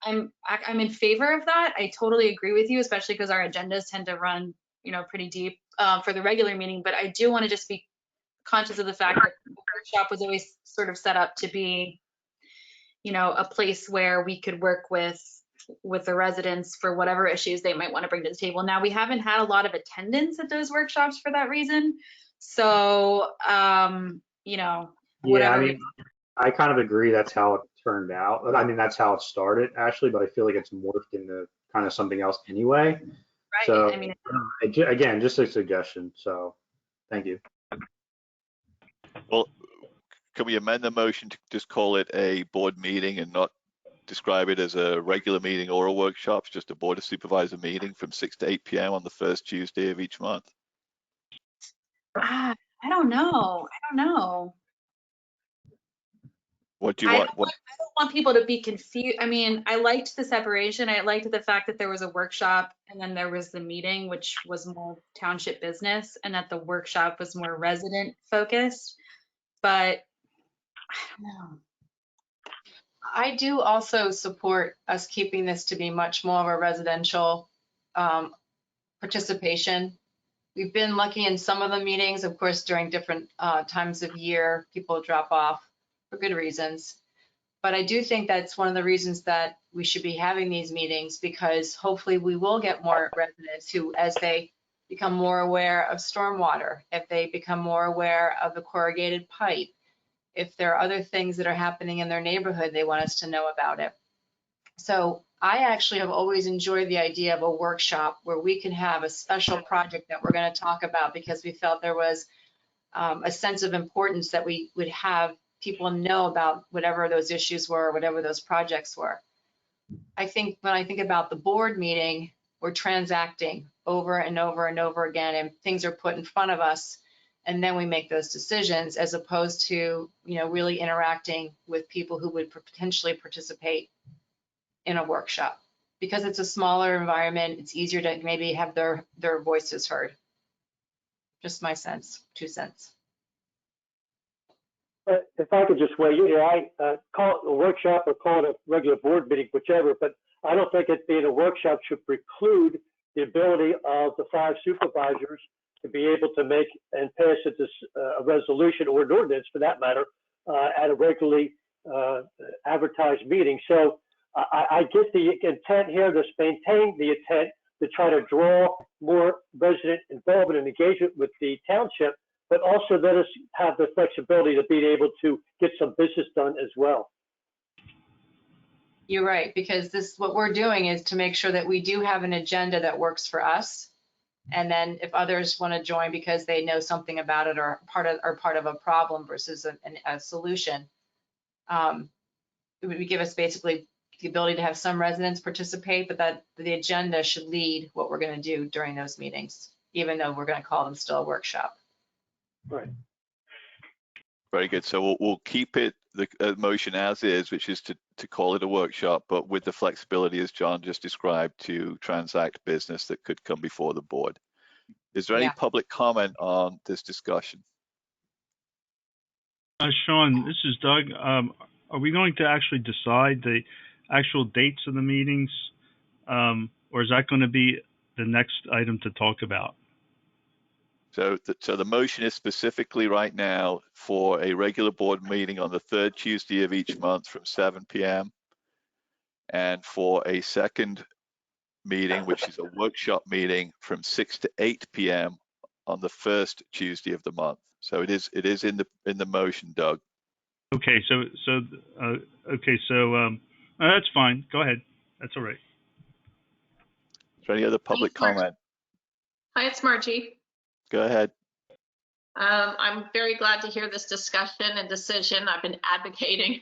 and I'm in favor of that. I totally agree with you, especially because our agendas tend to run, you know, pretty deep for the regular meeting. But I do want to just be conscious of the fact that the workshop was always sort of set up to be, you know, a place where we could work with the residents for whatever issues they might want to bring to the table. Now, we haven't had a lot of attendance at those workshops for that reason. So, you know, whatever. Yeah, I mean, I kind of agree that's how it turned out. I mean, that's how it started, Ashley, but I feel like it's morphed into kind of something else anyway. Right. So, I mean, again, just a suggestion. So, thank you. Well, can we amend the motion to just call it a board meeting and not describe it as a regular meeting or a workshop? It's just a board of supervisor meeting from 6 to 8 p.m. on the first Tuesday of each month. I don't know. What do you want? I don't want people to be confused. I mean, I liked the separation. I liked the fact that there was a workshop and then there was the meeting, which was more township business, and that the workshop was more resident focused. But I don't know. I do also support us keeping this to be much more of a residential participation. We've been lucky in some of the meetings, of course, during different times of year, people drop off for good reasons. But I do think that's one of the reasons that we should be having these meetings, because hopefully we will get more residents who, as they become more aware of stormwater, if they become more aware of the corrugated pipe, if there are other things that are happening in their neighborhood, they want us to know about it. So I actually have always enjoyed the idea of a workshop where we can have a special project that we're going to talk about, because we felt there was a sense of importance that we would have people know about whatever those issues were, whatever those projects were. I think when I think about the board meeting, we're transacting over and over and over again, and things are put in front of us, and then we make those decisions, as opposed to, you know, really interacting with people who would potentially participate in a workshop. Because it's a smaller environment, it's easier to maybe have their voices heard. Just my sense, 2 cents. If I could just weigh in here, I call it a workshop or call it a regular board meeting, whichever, but I don't think it being a workshop should preclude the ability of the 5 supervisors to be able to make and pass a resolution or an ordinance, for that matter, at a regularly advertised meeting. So I get the intent here to maintain the intent to try to draw more resident involvement and engagement with the township, but also let us have the flexibility to be able to get some business done as well. You're right, because what we're doing is to make sure that we do have an agenda that works for us. And then if others want to join because they know something about it, or part of a problem versus a solution, it would give us basically the ability to have some residents participate, but that the agenda should lead what we're going to do during those meetings, even though we're going to call them still a workshop. Right. Very good. So we'll keep it the motion as is, which is to call it a workshop, but with the flexibility, as John just described, to transact business that could come before the board. Is there any public comment on this discussion? Sean, this is Doug. Are we going to actually decide the actual dates of the meetings? Or is that going to be the next item to talk about? So the motion is specifically right now for a regular board meeting on the third Tuesday of each month from 7 p.m. and for a second meeting, which is a workshop meeting from 6 to 8 p.m. on the first Tuesday of the month. So it is in the motion, Doug. Okay, so that's fine. Go ahead. That's all right. Is there any other public comment? Hi, it's Margie. Go ahead. I'm very glad to hear this discussion and decision. I've been advocating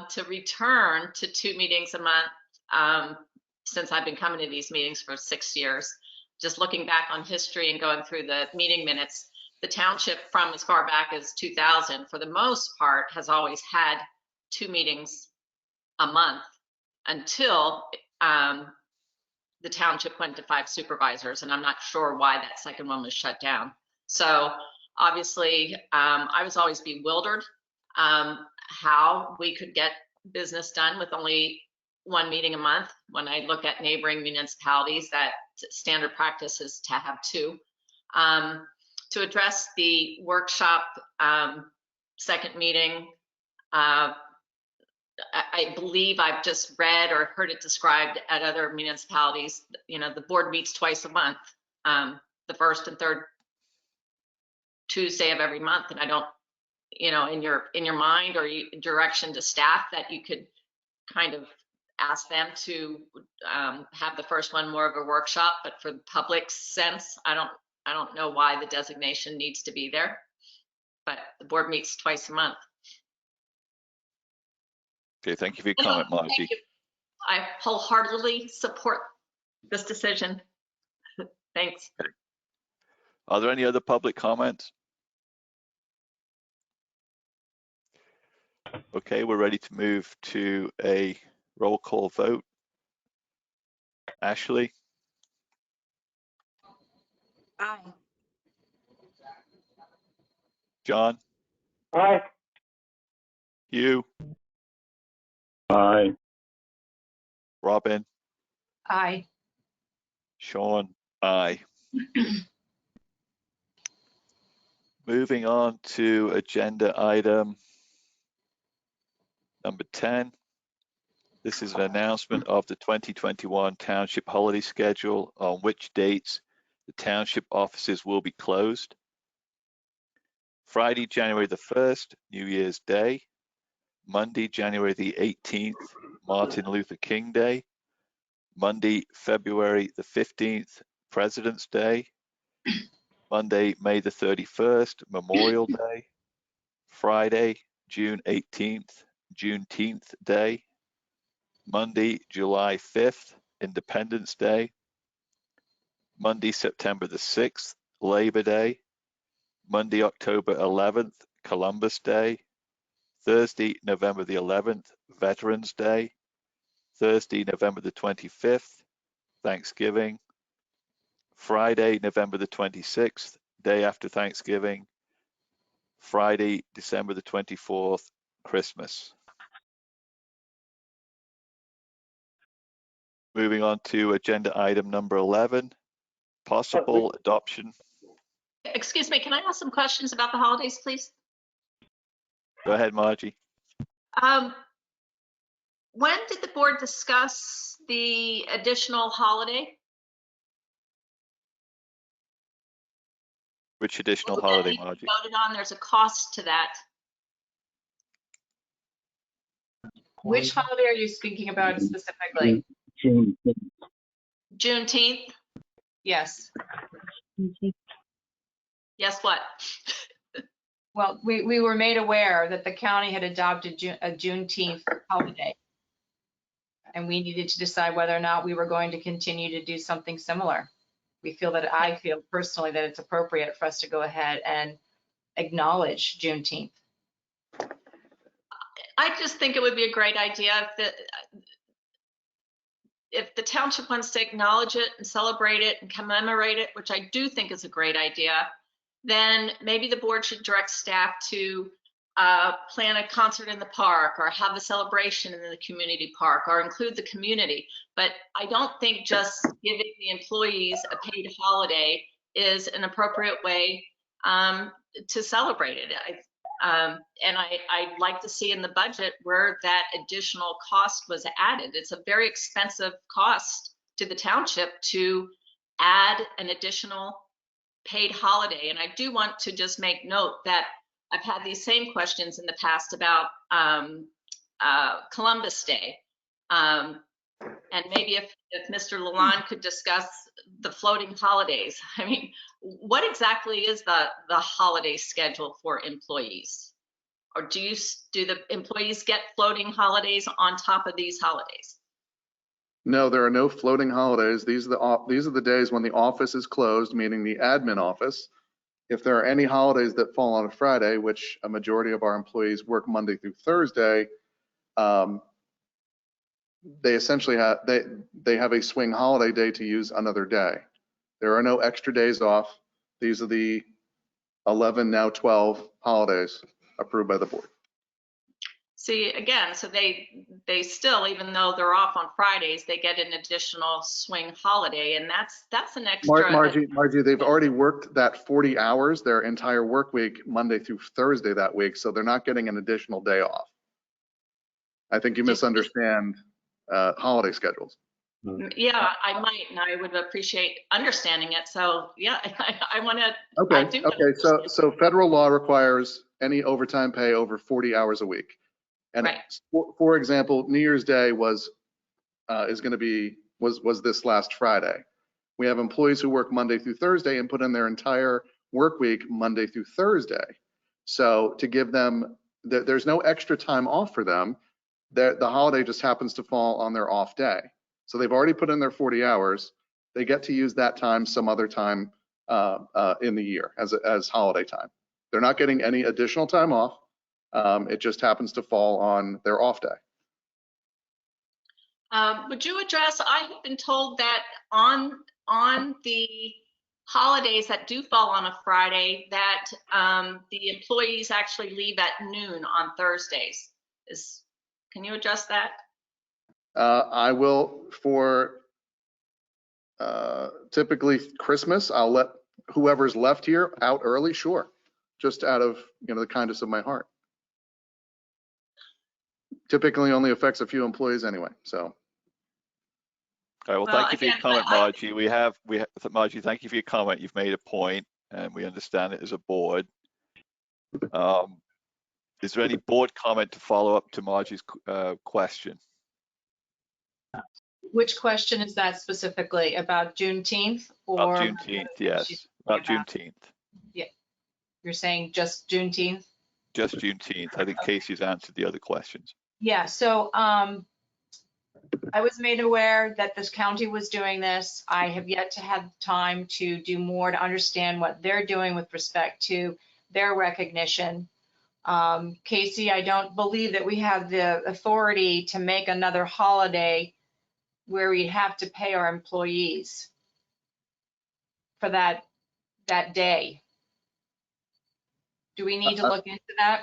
to return to 2 meetings a month since I've been coming to these meetings for 6 years. Just looking back on history and going through the meeting minutes, the township from as far back as 2000, for the most part, has always had 2 meetings a month until the township went to 5 supervisors, and I'm not sure why that second one was shut down. So obviously, I was always bewildered how we could get business done with only 1 meeting a month. When I look at neighboring municipalities, that standard practice is to have 2. To address the workshop second meeting, I believe I've just read or heard it described at other municipalities. You know, the board meets twice a month, the first and third Tuesday of every month. And I don't, you know, in your mind or direction to staff that you could kind of ask them to have the first one more of a workshop, but for the public sense, I don't know why the designation needs to be there, but the board meets twice a month. Okay, thank you for your comment, Margie. Thank you. I wholeheartedly support this decision. Thanks. Okay. Are there any other public comments? Okay, we're ready to move to a roll call vote. Ashley? Aye. John? Aye. Hugh? Aye. Robin? Aye. Sean? Aye. Moving on to agenda item number 10. This is an announcement of the 2021 Township holiday schedule on which dates the Township offices will be closed. Friday, January the 1st, New Year's Day. Monday, January the 18th, Martin Luther King Day. Monday, February the 15th, President's Day. Monday, May the 31st, Memorial Day. Friday, June 18th, Juneteenth Day. Monday, July 5th, Independence Day. Monday, September the 6th, Labor Day. Monday, October 11th, Columbus Day. Thursday, November the 11th, Veterans Day. Thursday, November the 25th, Thanksgiving. Friday, November the 26th, day after Thanksgiving. Friday, December the 24th, Christmas. Moving on to agenda item number 11, possible adoption. Excuse me, can I ask some questions about the holidays, please? Go ahead, Margie. When did the board discuss the additional holiday? Which additional holiday, Margie? Voted on, there's a cost to that. Which holiday are you speaking about specifically? Juneteenth? Yes. Yes, what? Well, we were made aware that the county had adopted a Juneteenth holiday. And we needed to decide whether or not we were going to continue to do something similar. I feel personally that it's appropriate for us to go ahead and acknowledge Juneteenth. I just think it would be a great idea if the township wants to acknowledge it and celebrate it and commemorate it, which I do think is a great idea, then maybe the board should direct staff to plan a concert in the park or have a celebration in the community park or include the community. But I don't think just giving the employees a paid holiday is an appropriate way to celebrate it. And I'd like to see in the budget where that additional cost was added. It's a very expensive cost to the township to add an additional paid holiday. And I do want to just make note that I've had these same questions in the past about Columbus Day. And maybe if Mr. Lalonde could discuss the floating holidays. I mean, what exactly is the holiday schedule for employees? Or do the employees get floating holidays on top of these holidays? No, there are no floating holidays. These are the days when the office is closed, meaning the admin office. If there are any holidays that fall on a Friday, which a majority of our employees work Monday through Thursday, they essentially have they have a swing holiday day to use another day. There are no extra days off. These are the 11, now 12 holidays approved by the board. See, again, so they still, even though they're off on Fridays, they get an additional swing holiday, and that's an extra. Margie, they've already worked that 40 hours, their entire work week, Monday through Thursday that week, so they're not getting an additional day off. I think you misunderstand holiday schedules. Yeah, I might, and I would appreciate understanding it. So yeah, I want to. Okay. So federal law requires any overtime pay over 40 hours a week. And right. For example, New Year's Day was this last Friday. We have employees who work Monday through Thursday and put in their entire work week Monday through Thursday. So to give them, there's no extra time off for them. The holiday just happens to fall on their off day. So they've already put in their 40 hours. They get to use that time some other time in the year as holiday time. They're not getting any additional time off. It just happens to fall on their off day. Would you address, I have been told that on the holidays that do fall on a Friday, that the employees actually leave at noon on Thursdays. Can you address that? I will, for typically Christmas, I'll let whoever's left here out early, sure, just out of the kindness of my heart. Typically only affects a few employees anyway, so. All right, well, thank you for your comment, Margie. Margie, thank you for your comment. You've made a point, and we understand it as a board. Is there any board comment to follow up to Margie's question? Which question is that specifically? About Juneteenth or? About Juneteenth, yes. About Juneteenth. Yeah. You're saying just Juneteenth? Just Juneteenth. I think Casey's answered the other questions. Yeah, so I was made aware that this county was doing this. I have yet to have time to do more to understand what they're doing with respect to their recognition. Casey, I don't believe that we have the authority to make another holiday where we'd have to pay our employees for that day. Do we need to look into that?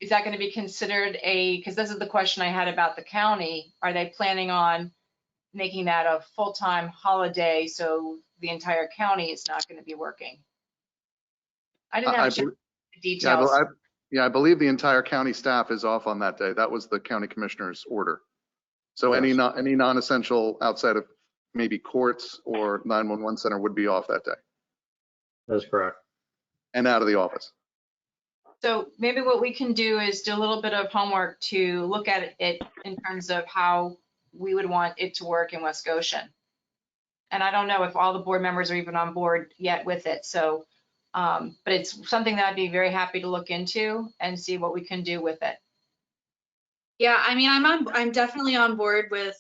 Is that going to be considered because this is the question I had about the county. Are they planning on making that a full-time holiday so the entire county is not going to be working? I didn't have the details. I believe the entire county staff is off on that day. That was the county commissioner's order. So yes. any non-essential outside of maybe courts or 911 center would be off that day. That's correct. And out of the office. So maybe what we can do is do a little bit of homework to look at it in terms of how we would want it to work in West Goshen. And I don't know if all the board members are even on board yet with it. So, but it's something that I'd be very happy to look into and see what we can do with it. Yeah, I mean, I'm definitely on board with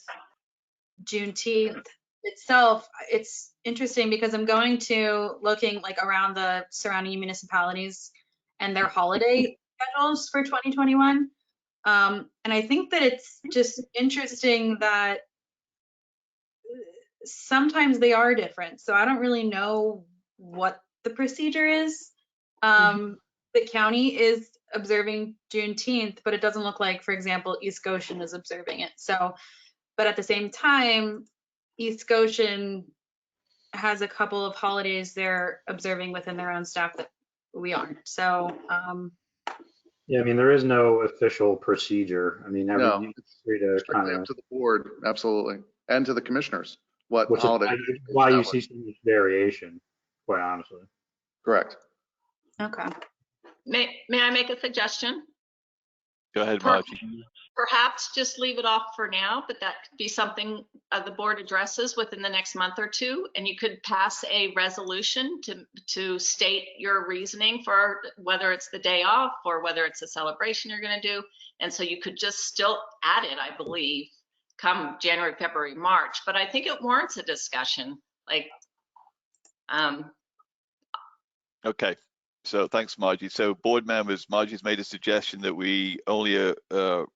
Juneteenth itself. It's interesting because I'm looking like around the surrounding municipalities and their holiday schedules for 2021. And I think that it's just interesting that sometimes they are different. So I don't really know what the procedure is. The county is observing Juneteenth, but it doesn't look like, for example, East Goshen is observing it. So, but at the same time, East Goshen has a couple of holidays they're observing within their own staff that we aren't. So, Yeah, I mean, there is no official procedure. I mean, No, you free to strictly kind up of, to the board, absolutely, and to the commissioners, what which is holiday. why you see so much variation, quite honestly. Correct. okay. May I make a suggestion? Go ahead, Per- Margie. Perhaps just leave it off for now, but that could be something the board addresses within the next month or two, and you could pass a resolution to state your reasoning for whether it's the day off or whether it's a celebration you're going to do. And so you could just still add it, I believe, come January, February, March. But I think it warrants a discussion. Like, Okay. So thanks, Margie. So board members, Margie's made a suggestion that we only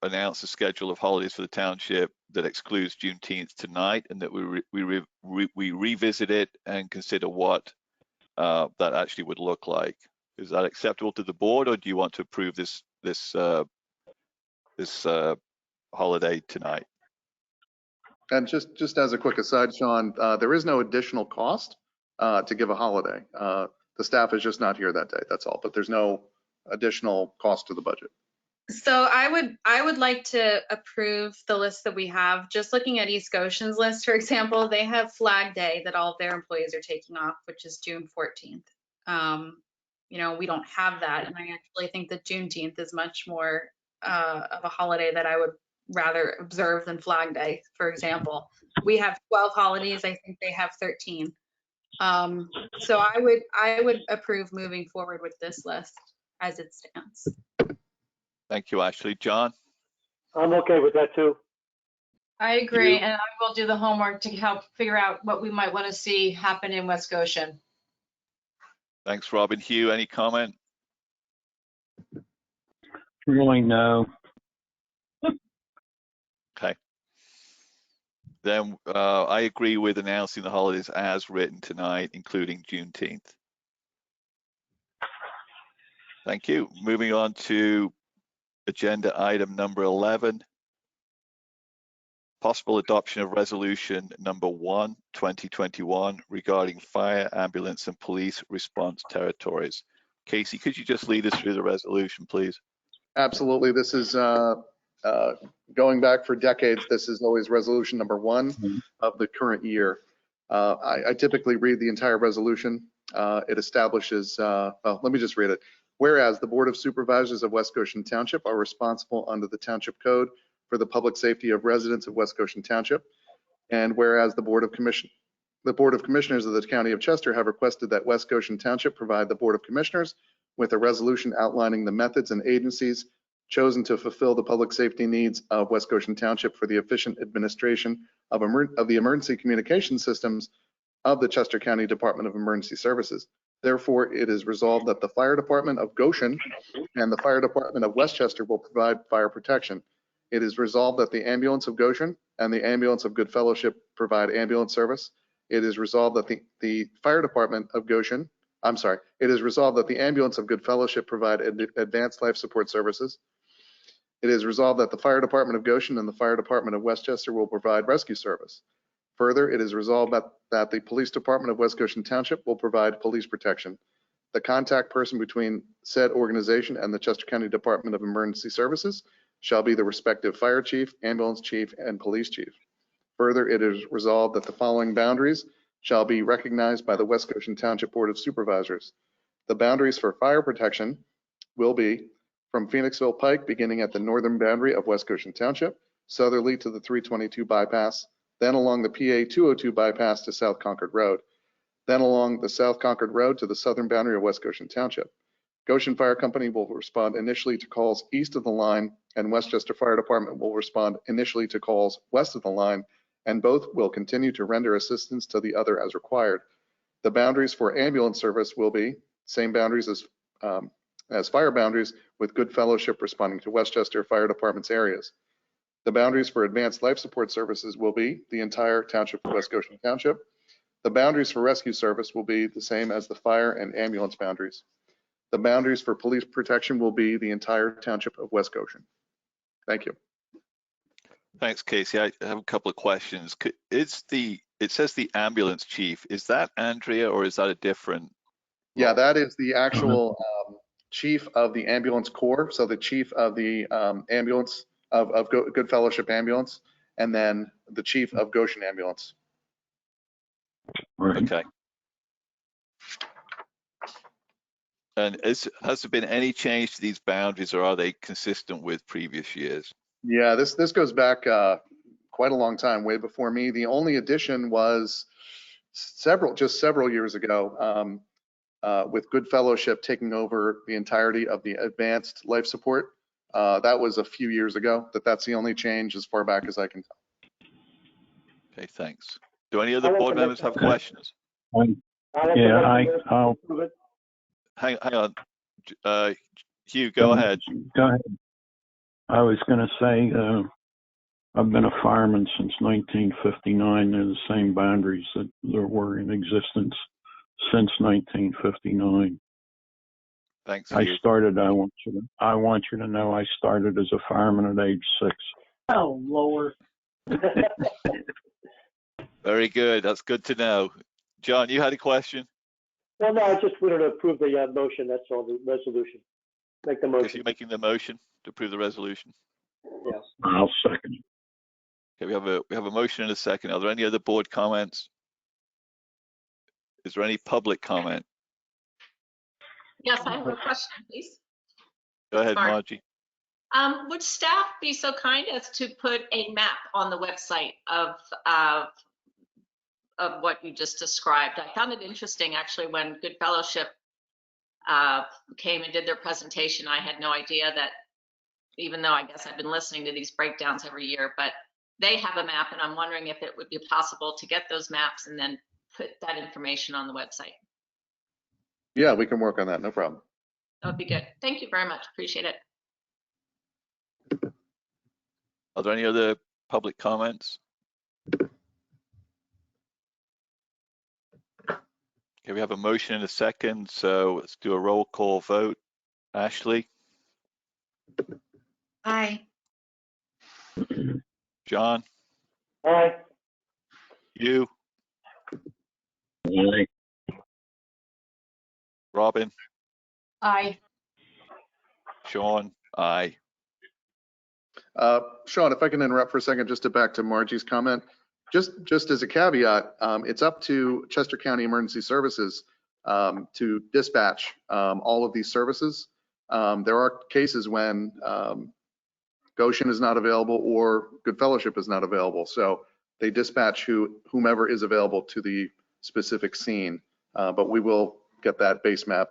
announce a schedule of holidays for the township that excludes Juneteenth tonight, and that we revisit it and consider what that actually would look like. Is that acceptable to the board, or do you want to approve this holiday tonight? And just as a quick aside, Sean, there is no additional cost to give a holiday. The staff is just not here that day, that's all, but there's no additional cost to the budget. So I would like to approve the list that we have. Just looking at East Goshen's list, for example, they have Flag Day that all of their employees are taking off, which is June 14th. You know, we don't have that, and I actually think that Juneteenth is much more of a holiday that I would rather observe than Flag Day, for example. We have 12 holidays. I think they have 13. So I would approve moving forward with this list as it stands. Thank you, Ashley. John? I'm okay with that too. I agree, and I will do the homework to help figure out what we might want to see happen in West Goshen. Thanks, Robin. Hugh, any comment? Really, no. Okay. Then I agree with announcing the holidays as written tonight, including Juneteenth. Thank you. Moving on to agenda item number 11. Possible adoption of resolution number 1, 2021 regarding fire, ambulance, and police response territories. Casey, could you just lead us through the resolution, please? Absolutely. This is going back for decades. This is always resolution number 1 of the current year. I typically read the entire resolution. It establishes, well, let me just read it. Whereas the Board of Supervisors of West Goshen Township are responsible under the Township Code for the public safety of residents of West Goshen Township, and whereas the Board of Commissioners of the County of Chester have requested that West Goshen Township provide the Board of Commissioners with a resolution outlining the methods and agencies chosen to fulfill the public safety needs of West Goshen Township for the efficient administration of the emergency communication systems of the Chester County Department of Emergency Services. Therefore, it is resolved that the Fire Department of Goshen and the Fire Department of Westchester will provide fire protection. It is resolved that the Ambulance of Goshen and the Ambulance of Good Fellowship provide ambulance service. It is resolved that the Fire Department of Goshen, it is resolved that the Ambulance of Good Fellowship provide advanced life support services. It is resolved that the Fire Department of Goshen and the Fire Department of Westchester will provide rescue service. Further, it is resolved that the Police Department of West Goshen Township will provide police protection. The contact person between said organization and the Chester County Department of Emergency Services shall be the respective fire chief, ambulance chief, and police chief. Further, it is resolved that the following boundaries shall be recognized by the West Goshen Township Board of Supervisors. The boundaries for fire protection will be from Phoenixville Pike, beginning at the northern boundary of West Goshen Township, southerly to the 322 bypass, then along the PA 202 bypass to South Concord Road, then along the South Concord Road to the southern boundary of West Goshen Township. Goshen Fire Company will respond initially to calls east of the line, and Westchester Fire Department will respond initially to calls west of the line, and both will continue to render assistance to the other as required. The boundaries for ambulance service will be same boundaries as fire boundaries, with Good Fellowship responding to Westchester Fire Department's areas. The boundaries for advanced life support services will be the entire township of West Goshen Township. The boundaries for rescue service will be the same as the fire and ambulance boundaries. The boundaries for police protection will be the entire township of West Goshen. Thank you. Thanks, Casey. I have a couple of questions. It says the ambulance chief. Is that Andrea or is that a different? Yeah, role? that is the actual chief of the ambulance corps. So the chief of the ambulance of Good Fellowship Ambulance, and then the chief of Goshen Ambulance. Right. Okay. And has there been any change to these boundaries, or are they consistent with previous years? Yeah, this goes back quite a long time, way before me. The only addition was just several years ago, with Good Fellowship taking over the entirety of the advanced life support. That was a few years ago. That's the only change as far back as I can tell. Okay, thanks. Do any other board members have questions? I'll Hang on. Hugh, go ahead. Go ahead. I was going to say, I've been a fireman since 1959. They're the same boundaries that there were in existence since 1959. Thanks, I Hugh. started, I want you to know I started as a fireman at age 6. Oh, Lord. Very good. That's good to know. John, you had a question? Well, no, I just wanted to approve the motion. That's all, the resolution. Make the If motion. you're making the motion to approve the resolution. Yes. I'll second it. Okay, we have a motion and a second. Are there any other board comments? Is there any public comment? Yes, I have a question, please. Go ahead, Sorry. Margie. Would staff be so kind as to put a map on the website of what you just described? I found it interesting, actually, when Good Fellowship came and did their presentation. I had no idea that, even though I guess I've been listening to these breakdowns every year, but they have a map, and I'm wondering if it would be possible to get those maps and then put that information on the website. Yeah, we can work on that. No problem. That would be good. Thank you very much. Appreciate it. Are there any other public comments? Okay, we have a motion and a second, so let's do a roll call vote. Ashley? Aye. John? Aye. You? Aye. Robin? Aye. Sean? Aye. Sean, if I can interrupt for a second, just to back to Margie's comment, just as a caveat, it's up to Chester County Emergency Services to dispatch all of these services. There are cases when Goshen is not available or Good Fellowship is not available, so they dispatch whomever is available to the specific scene. But we will get that base map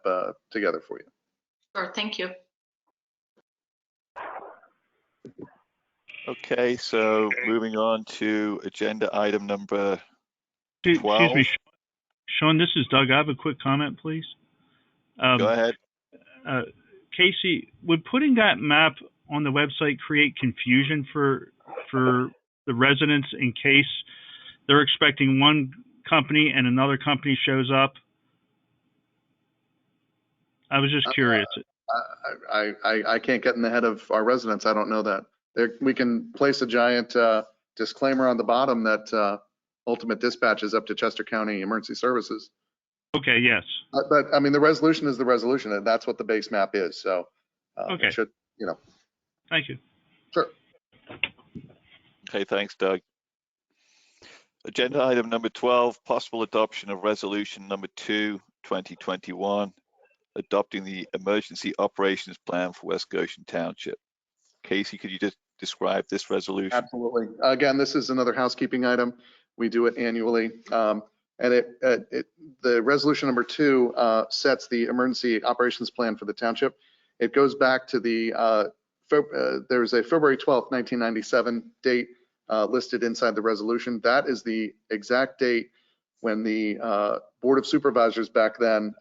together for you. Sure, thank you. Okay, so moving on to agenda item number 12. Excuse me, Sean, this is Doug. I have a quick comment, please. Go ahead. Casey, would putting that map on the website create confusion for the residents in case they're expecting one company and another company shows up? I was just curious. I can't get in the head of our residents. I don't know that. We can place a giant disclaimer on the bottom that ultimate dispatch is up to Chester County Emergency Services. Okay, yes. But I mean, the resolution is the resolution, and that's what the base map is. So okay. It should, you know. Thank you. Sure. Okay, thanks, Doug. Agenda item number 12, possible adoption of resolution number 2, 2021, adopting the emergency operations plan for West Goshen Township. Casey, could you just describe this resolution? Absolutely. Again, this is another housekeeping item. We do it annually. And the resolution number 2 sets the emergency operations plan for the township. It goes back to there's a February 12th, 1997 date listed inside the resolution. That is the exact date when the Board of Supervisors back then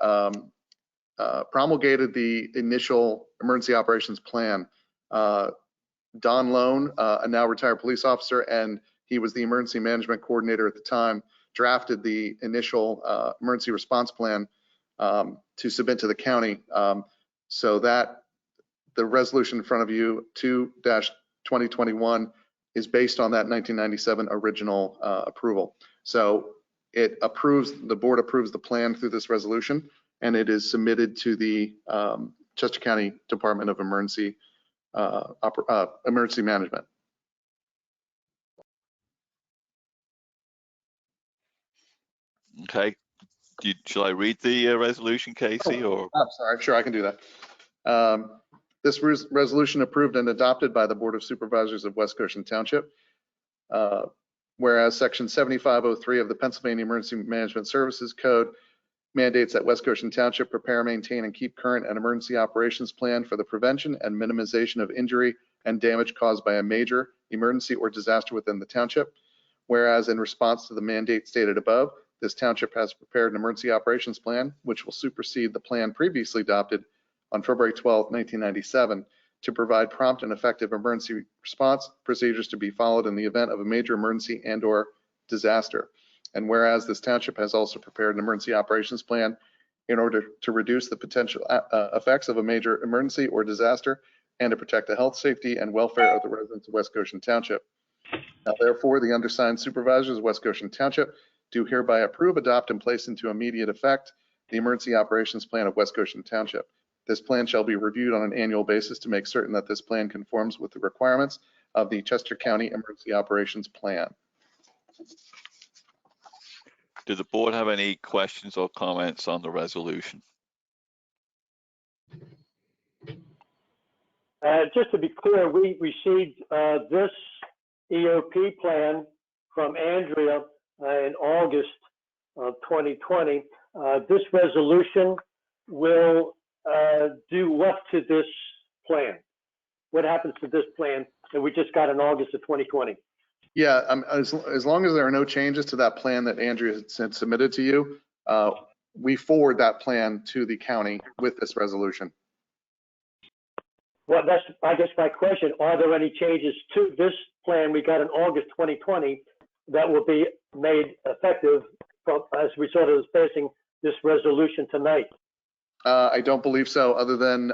promulgated the initial emergency operations plan. Don Lone, a now retired police officer, and he was the emergency management coordinator at the time, drafted the initial emergency response plan to submit to the county. So that the resolution in front of you, 2-2021, is based on that 1997 original approval. So it approves, the board approves the plan through this resolution, and it is submitted to the Chester County Department of Emergency Management. Okay. Shall I read the resolution, Casey? Or I'm sorry, sure, I can do that. This resolution approved and adopted by the Board of Supervisors of West Goshen Township. Whereas Section 7503 of the Pennsylvania Emergency Management Services Code mandates that West Goshen Township prepare, maintain, and keep current an emergency operations plan for the prevention and minimization of injury and damage caused by a major emergency or disaster within the township. Whereas in response to the mandate stated above, this township has prepared an emergency operations plan, which will supersede the plan previously adopted on February 12, 1997, to provide prompt and effective emergency response procedures to be followed in the event of a major emergency and/or disaster. And whereas this township has also prepared an emergency operations plan in order to reduce the potential effects of a major emergency or disaster and to protect the health, safety, and welfare of the residents of West Goshen Township. Now, therefore, the undersigned supervisors of West Goshen Township do hereby approve, adopt, and place into immediate effect the emergency operations plan of West Goshen Township. This plan shall be reviewed on an annual basis to make certain that this plan conforms with the requirements of the Chester County Emergency Operations Plan. does the board have any questions or comments on the resolution? Just to be clear, we received this EOP plan from Andrea in August of 2020. This resolution will do what to this plan? What happens to this plan that we just got in August of 2020? Yeah, as long as there are no changes to that plan that Andrea had submitted to you, we forward that plan to the county with this resolution. Well, that's, I guess, my question. Are there any changes to this plan we got in August 2020 that will be made effective as we sort of passing this resolution tonight? I don't believe so, other than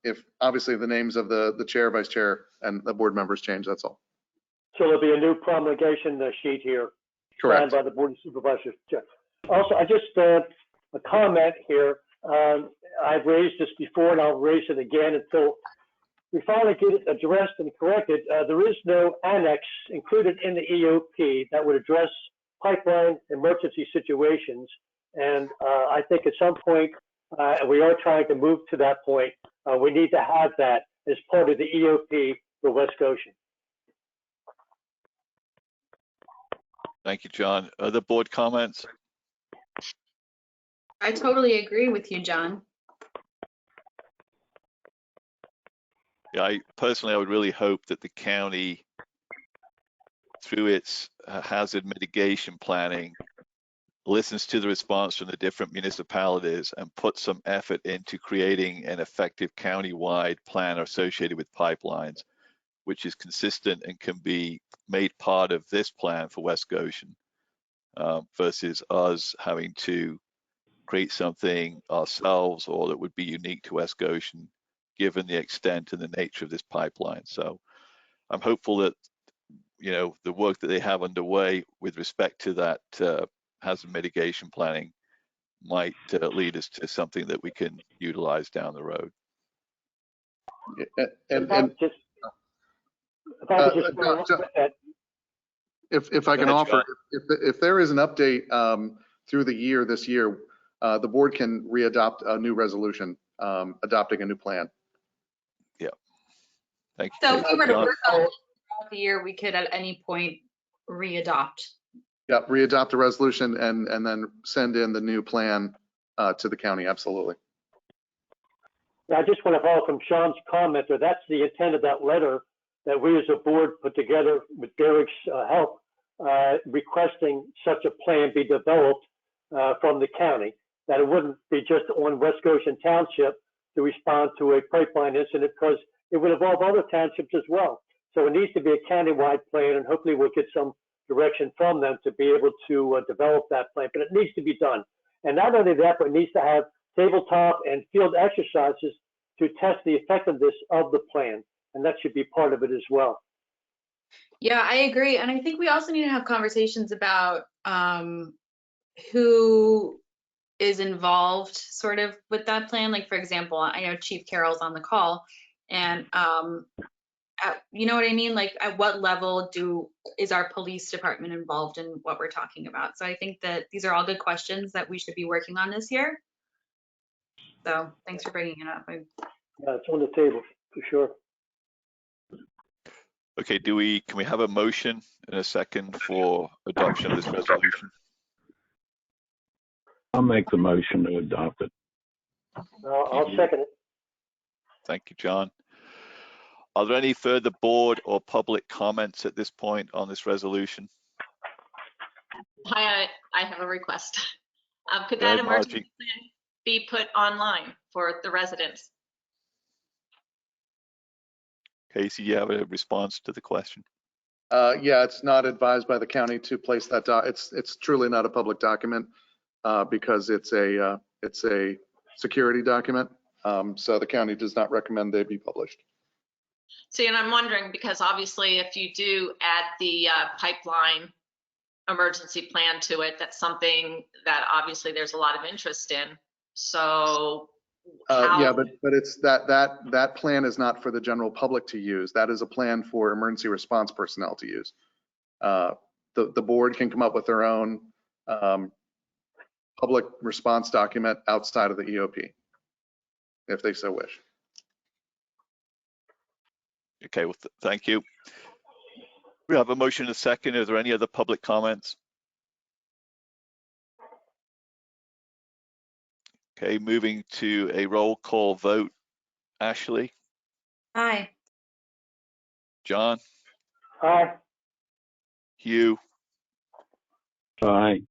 if obviously the names of the chair, vice chair, and the board members change, that's all. So there'll be a new promulgation sheet here. Correct. Signed by the Board of Supervisors. Also, I just, a comment here. I've raised this before and I'll raise it again until we finally get it addressed and corrected. There is no annex included in the EOP that would address pipeline emergency situations. And I think at some point, we are trying to move to that point. We need to have that as part of the EOP for West Goshen. Thank you, John. Other board comments? I totally agree with you, John. Yeah, I would really hope that the county, through its hazard mitigation planning, listens to the response from the different municipalities and puts some effort into creating an effective county-wide plan associated with pipelines, which is consistent and can be made part of this plan for West Goshen, versus us having to create something ourselves or that would be unique to West Goshen, given the extent and the nature of this pipeline. So I'm hopeful that, you know, the work that they have underway with respect to that hazard mitigation planning might lead us to something that we can utilize down the road. If I can offer, if there is an update through the year this year, the board can readopt a new resolution, adopting a new plan. Yeah. Thank you. So if we were to work on it throughout the year, we could at any point readopt. Yeah, readopt the resolution and then send in the new plan to the county. Absolutely. I just want to follow from Sean's comment there. That's the intent of that letter that we as a board put together with Derek's help, requesting such a plan be developed from the county, that it wouldn't be just on West Goshen Township to respond to a pipeline incident, because it would involve other townships as well. So it needs to be a county-wide plan, and hopefully we'll get some direction from them to be able to develop that plan, but it needs to be done. And not only that, but it needs to have tabletop and field exercises to test the effectiveness of the plan. And that should be part of it as well. Yeah, I agree. And I think we also need to have conversations about who is involved sort of with that plan. Like, for example, I know Chief Carroll's on the call, and you know what I mean? Like, at what level is our police department involved in what we're talking about? So I think that these are all good questions that we should be working on this year. So thanks for bringing it up. Yeah, it's on the table for sure. Okay, can we have a motion in a second for adoption of this resolution? I'll make the motion to adopt it. I'll second it. Thank you, John. Are there any further board or public comments at this point on this resolution? I have a request. Could that emergency plan be put online for the residents? Casey, you have a response to the question? Yeah, it's not advised by the county to place that. It's truly not a public document because it's a security document. So the county does not recommend they be published. See, and I'm wondering, because obviously if you do add the pipeline emergency plan to it, that's something that obviously there's a lot of interest in. So yeah, but it's that plan is not for the general public to use. That is a plan for emergency response personnel to use. The board can come up with their own public response document outside of the EOP if they so wish. Okay, well, thank you. We have a motion and a second. Are there any other public comments? Okay, moving to a roll call vote. Ashley? Aye. John? Aye. Hugh? Aye.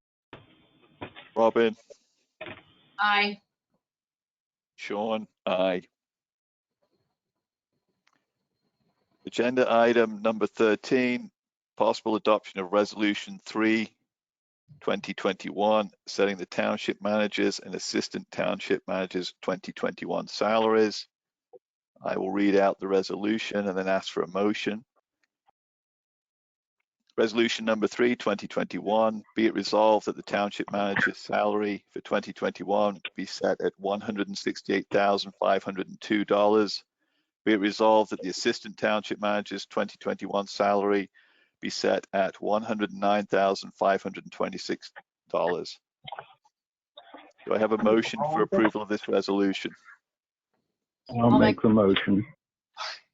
Robin? Aye. Sean? Aye. Agenda item number 13, possible adoption of Resolution 3, 2021, setting the township managers and assistant township managers 2021 salaries. I will read out the resolution and then ask for a motion. Resolution number 3, 2021, be it resolved that the township manager's salary for 2021 be set at $168,502. Be it resolved that the assistant township manager's 2021 salary be set at $109,526. Do I have a motion for approval of this resolution? I'll make the motion.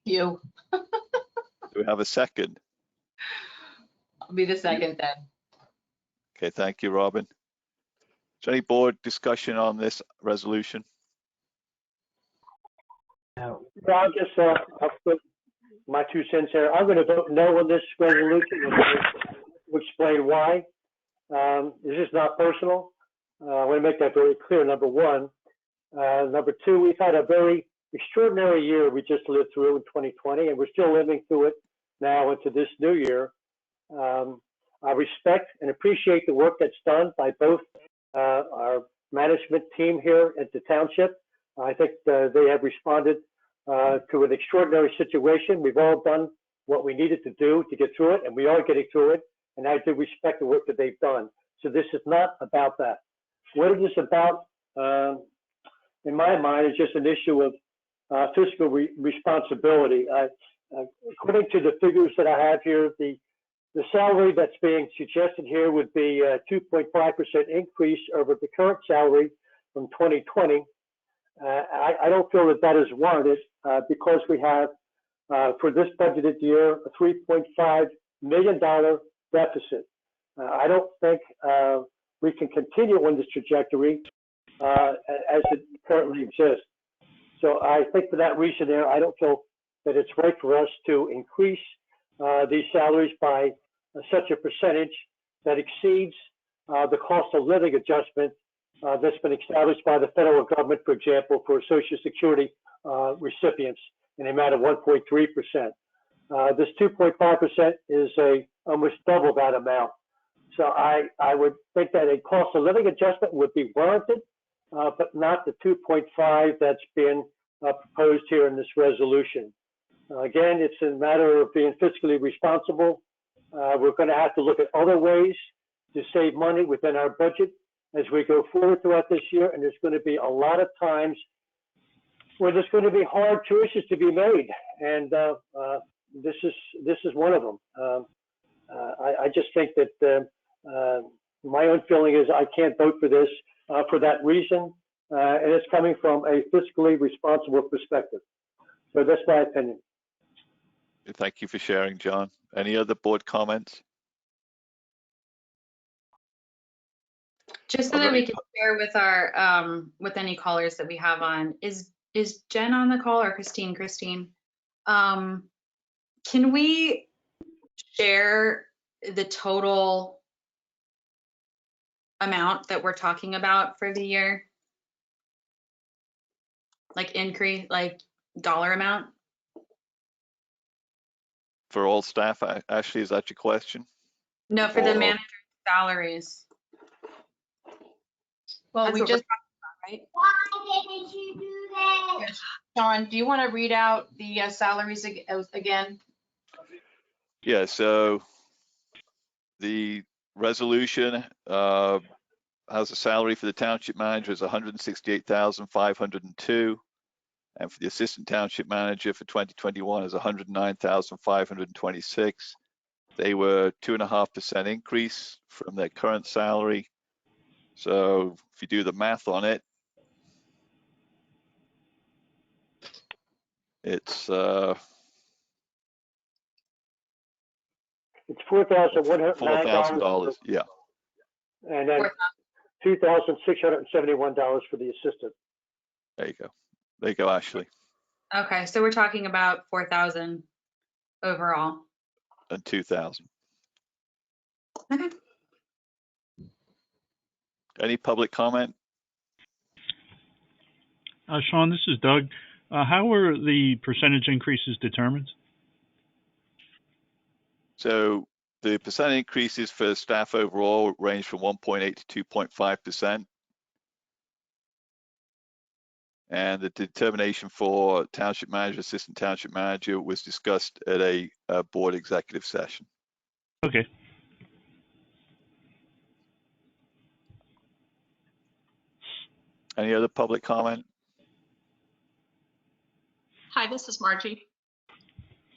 You. Do we have a second? I'll be the second then. Okay, thank you, Robin. Is there any board discussion on this resolution? I'll put my 2 cents here. I'm going to vote no on this resolution and I'll explain why. This is not personal. I want to make that very clear, number one. Number two, we've had a very extraordinary year we just lived through in 2020, and we're still living through it now into this new year. I respect and appreciate the work that's done by both our management team here at the township. I think they have responded to an extraordinary situation. We've all done what we needed to do to get through it, and we are getting through it. And I do respect the work that they've done. So this is not about that. What it is about, in my mind, is just an issue of fiscal responsibility. According to the figures that I have here, the salary that's being suggested here would be a 2.5% increase over the current salary from 2020. I don't feel that that is warranted because we have, for this budgeted year, a $3.5 million deficit. I don't think we can continue on this trajectory as it currently exists. So I think for that reason there, I don't feel that it's right for us to increase these salaries by such a percentage that exceeds the cost of living adjustment that's been established by the federal government, for example, for Social Security recipients in the amount of 1.3%. This 2.5% is almost double that amount. So I would think that a cost of living adjustment would be warranted but not the 2.5 that's been proposed here in this resolution. Again, it's a matter of being fiscally responsible. We're going to have to look at other ways to save money within our budget as we go forward throughout this year, and there's going to be a lot of times where there's going to be hard choices to be made, and this is one of them. I just think that my own feeling is I can't vote for this for that reason, and it's coming from a fiscally responsible perspective. So that's my opinion. Thank you for sharing, John. Any other board comments? Just so that we can share with our with any callers that we have on, is Jen on the call or Christine? Christine, can we share the total amount that we're talking about for the year? Like increase, like dollar amount? For all staff, Ashley, is that your question? No, for the manager's salaries. Well, That's we what we're just, talking about, right? Why didn't you do that? Sean, do you want to read out the salaries again? Yeah, so the resolution has a salary for the township manager is $168,502, and for the assistant township manager for 2021 is $109,526. They were 2.5% increase from their current salary. So if you do the math on it, it's $4,109. yeah. And then $2,671 for the assistant. There you go. There you go, Ashley. Okay, so we're talking about 4,000 overall. And 2,000. Okay. Any public comment? Sean, this is Doug. How were the percentage increases determined? So the percent increases for staff overall range from 1.8 to 2.5%. And the determination for township manager, assistant township manager was discussed at a board executive session. Okay. Any other public comment? Hi, this is Margie.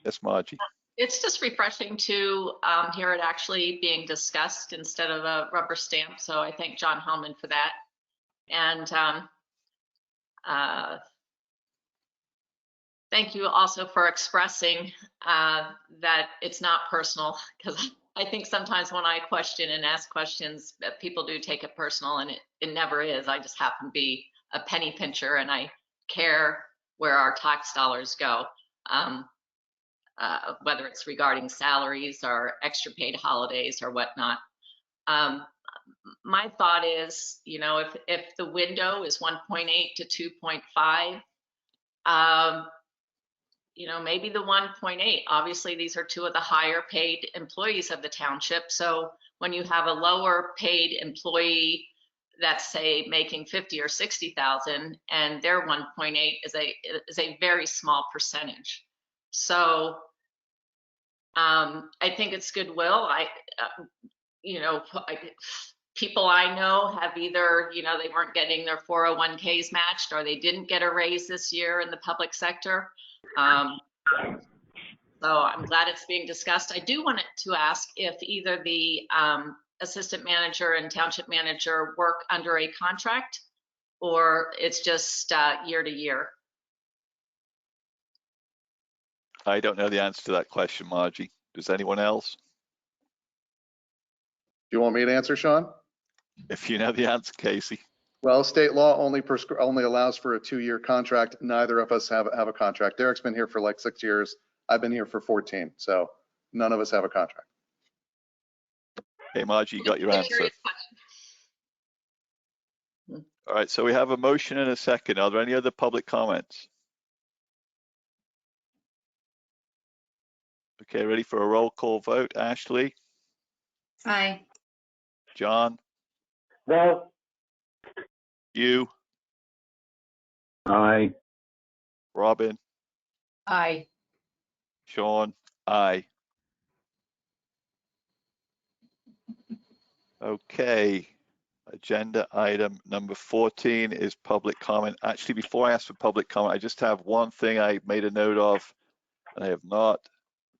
Yes, Margie. It's just refreshing to hear it actually being discussed instead of a rubber stamp. So I thank John Hellman for that. And thank you also for expressing that it's not personal, because I think sometimes when I question and ask questions, people do take it personal, and it never is. I just happen to be a penny pincher, and I care where our tax dollars go, whether it's regarding salaries or extra paid holidays or whatnot. My thought is, you know, if the window is 1.8 to 2.5, you know, maybe the 1.8, obviously these are two of the higher paid employees of the township. So when you have a lower paid employee that's, say, making 50 or 60,000 and their 1.8 is a very small percentage. So I think it's goodwill. You know, people I know have either, you know, they weren't getting their 401ks matched, or they didn't get a raise this year in the public sector. So I'm glad it's being discussed. I do want to ask if either the assistant manager and township manager work under a contract, or it's just year to year. I don't know the answer to that question, Margie. Does anyone else? Do you want me to answer, Sean? If you know the answer, Casey. Well, state law only allows for a 2-year contract. Neither of us have a contract. Derek's been here for like 6 years. I've been here for 14, so none of us have a contract. Hey, Margie, you got your answer. All right, so we have a motion and a second. Are there any other public comments? Okay, ready for a roll call vote? Ashley? Aye. John? No. You? Aye. Robin, Aye. Sean, aye. Okay. Agenda item number 14 is public comment. Actually, before I ask for public comment, I just have one thing I made a note of, and I have not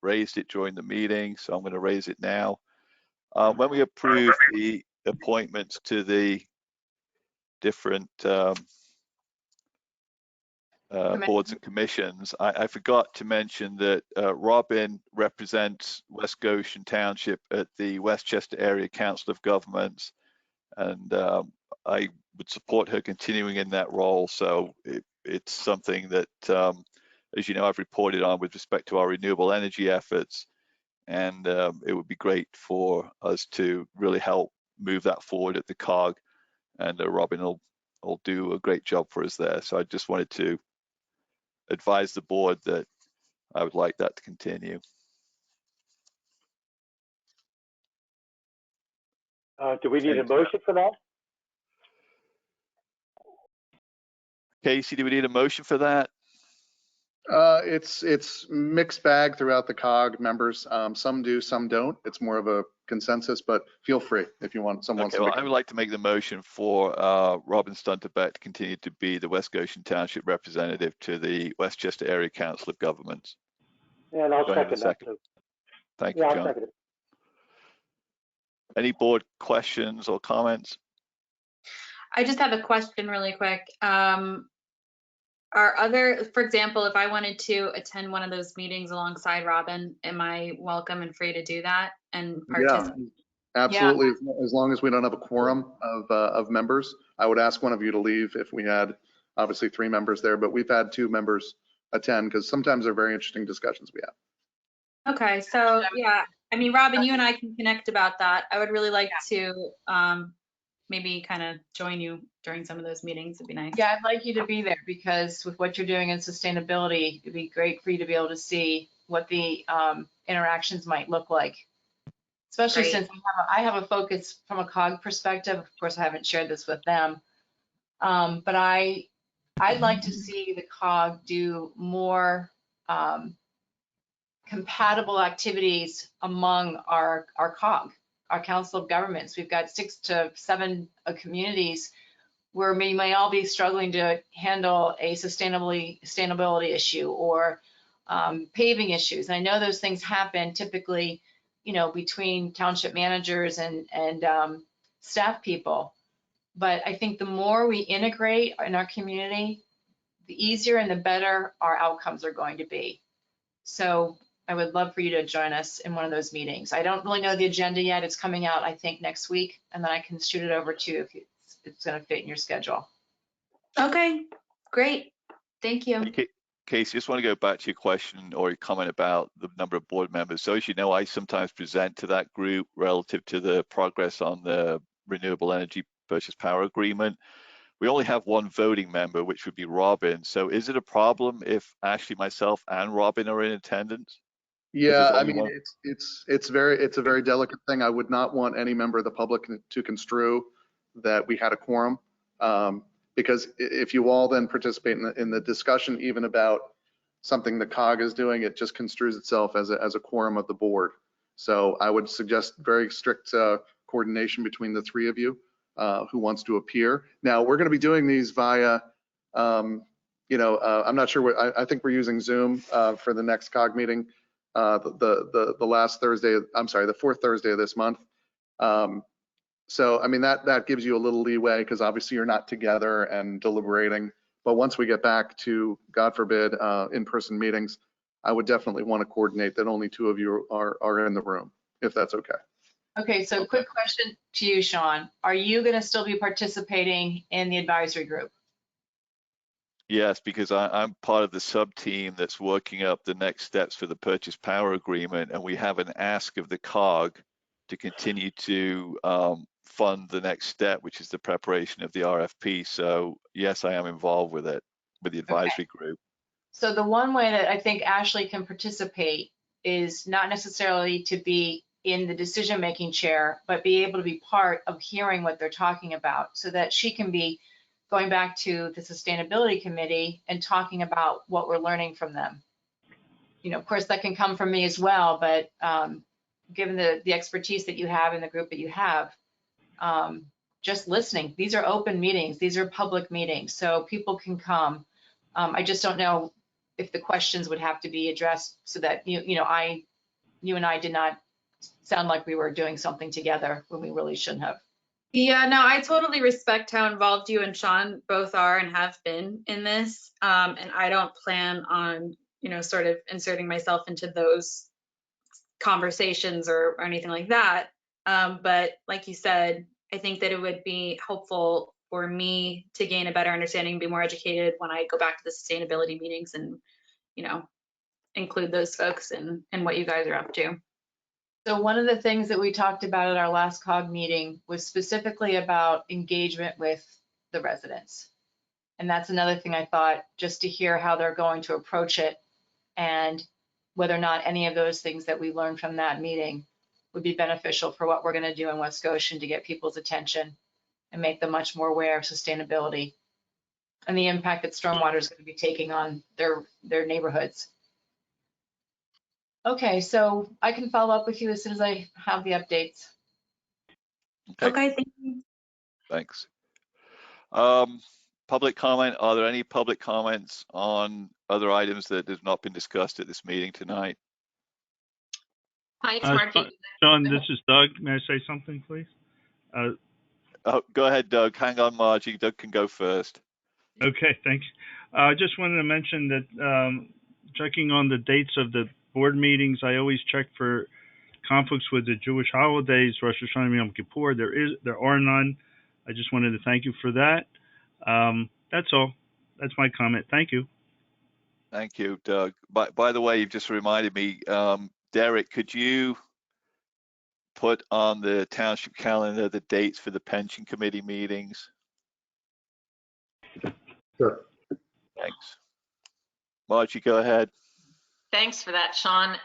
raised it during the meeting, so I'm going to raise it now. When we approve the appointments to the different boards and commissions, I forgot to mention that Robin represents West Goshen Township at the Westchester Area Council of Governments, and I would support her continuing in that role. So it's something that, as you know, I've reported on with respect to our renewable energy efforts, and it would be great for us to really help move that forward at the COG, and Robin will do a great job for us there. So I just wanted to advise the board that I would like that to continue. Do we need a motion for that? Casey, do we need a motion for that? It's mixed bag throughout the COG members. Some do, some don't. It's more of a consensus, but feel free if you want. Someone Okay, well, I would like to make the motion for Robin Stunterbeck to continue to be the West Goshen Township representative to the Westchester Area Council of Governments. And I'll Do I have a second that second? too. Thank you, Yeah, I'll John. second it. Any board questions or comments? I just have a question really quick. Are other, for example, if I wanted to attend one of those meetings alongside Robin, am I welcome and free to do that and participate? Yeah, absolutely. As long as we don't have a quorum of members, I would ask one of you to leave if we had obviously 3 members there, but we've had 2 members attend because sometimes they're very interesting discussions we have. Okay, so yeah, I mean, Robin, you and I can connect about that. I would really like to maybe kind of join you during some of those meetings. It'd be nice. Yeah, I'd like you to be there because with what you're doing in sustainability, it'd be great for you to be able to see what the interactions might look like. Especially Great. since I have a focus from a COG perspective. Of course, I haven't shared this with them. But I'd like to see the COG do more compatible activities among our COG, our Council of Governments. We've got 6 to 7 communities where we may all be struggling to handle a sustainability issue or paving issues. And I know those things happen typically, you know, between township managers and staff people. But I think the more we integrate in our community, the easier and the better our outcomes are going to be. So I would love for you to join us in one of those meetings. I don't really know the agenda yet. It's coming out, I think, next week, and then I can shoot it over to you if it's going to fit in your schedule. Okay, great. Thank you. Okay. Casey, just want to go back to your question or your comment about the number of board members. So as you know, I sometimes present to that group relative to the progress on the renewable energy purchase power agreement. We only have 1 voting member, which would be Robin. So is it a problem if Ashley, myself, and Robin are in attendance? Yeah, I mean, it's a very delicate thing. I would not want any member of the public to construe that we had a quorum, because if you all then participate in the discussion, even about something the COG is doing, it just construes itself as a quorum of the board. So I would suggest very strict coordination between the 3 of you who wants to appear. Now we're going to be doing these via, I'm not sure what, I think we're using Zoom for the next COG meeting. The last Thursday, I'm sorry, the 4th Thursday of this month. So, I mean, that gives you a little leeway because obviously you're not together and deliberating. But once we get back to, God forbid, in-person meetings, I would definitely want to coordinate that only 2 of you are in the room, if that's okay. Okay, so quick question to you, Sean. Are you going to still be participating in the advisory group? Yes, because I'm part of the sub-team that's working up the next steps for the purchase power agreement, and we have an ask of the COG to continue to fund the next step, which is the preparation of the RFP. So yes, I am involved with it, with the advisory group. So the one way that I think Ashley can participate is not necessarily to be in the decision-making chair, but be able to be part of hearing what they're talking about so that she can be going back to the sustainability committee and talking about what we're learning from them. You know, of course, that can come from me as well, but given the expertise that you have in the group that you have, just listening. These are open meetings. These are public meetings, so people can come. I just don't know if the questions would have to be addressed so that you and I did not sound like we were doing something together when we really shouldn't have. Yeah, no, I totally respect how involved you and Sean both are and have been in this. And I don't plan on, sort of inserting myself into those conversations or anything like that. But like you said, I think that it would be helpful for me to gain a better understanding, be more educated when I go back to the sustainability meetings and, include those folks in what you guys are up to. So one of the things that we talked about at our last COG meeting was specifically about engagement with the residents. And that's another thing I thought, just to hear how they're going to approach it and whether or not any of those things that we learned from that meeting would be beneficial for what we're going to do in West Goshen to get people's attention and make them much more aware of sustainability and the impact that stormwater is going to be taking on their neighborhoods. Okay, so I can follow up with you as soon as I have the updates. Okay, thank you. Thanks. Public comment. Are there any public comments on other items that have not been discussed at this meeting tonight? Hi, it's Margie. Sean, this is Doug. May I say something, please? Oh, go ahead, Doug. Hang on, Margie. Doug can go first. Okay, thanks. I just wanted to mention that checking on the dates of the board meetings, I always check for conflicts with the Jewish holidays, Rosh Hashanah, Yom Kippur. There are none. I just wanted to thank you for that. That's all. That's my comment. Thank you. Thank you, Doug. By the way, you've just reminded me, Derek, could you put on the township calendar the dates for the pension committee meetings? Sure. Thanks. Margie, go ahead. Thanks for that, Sean.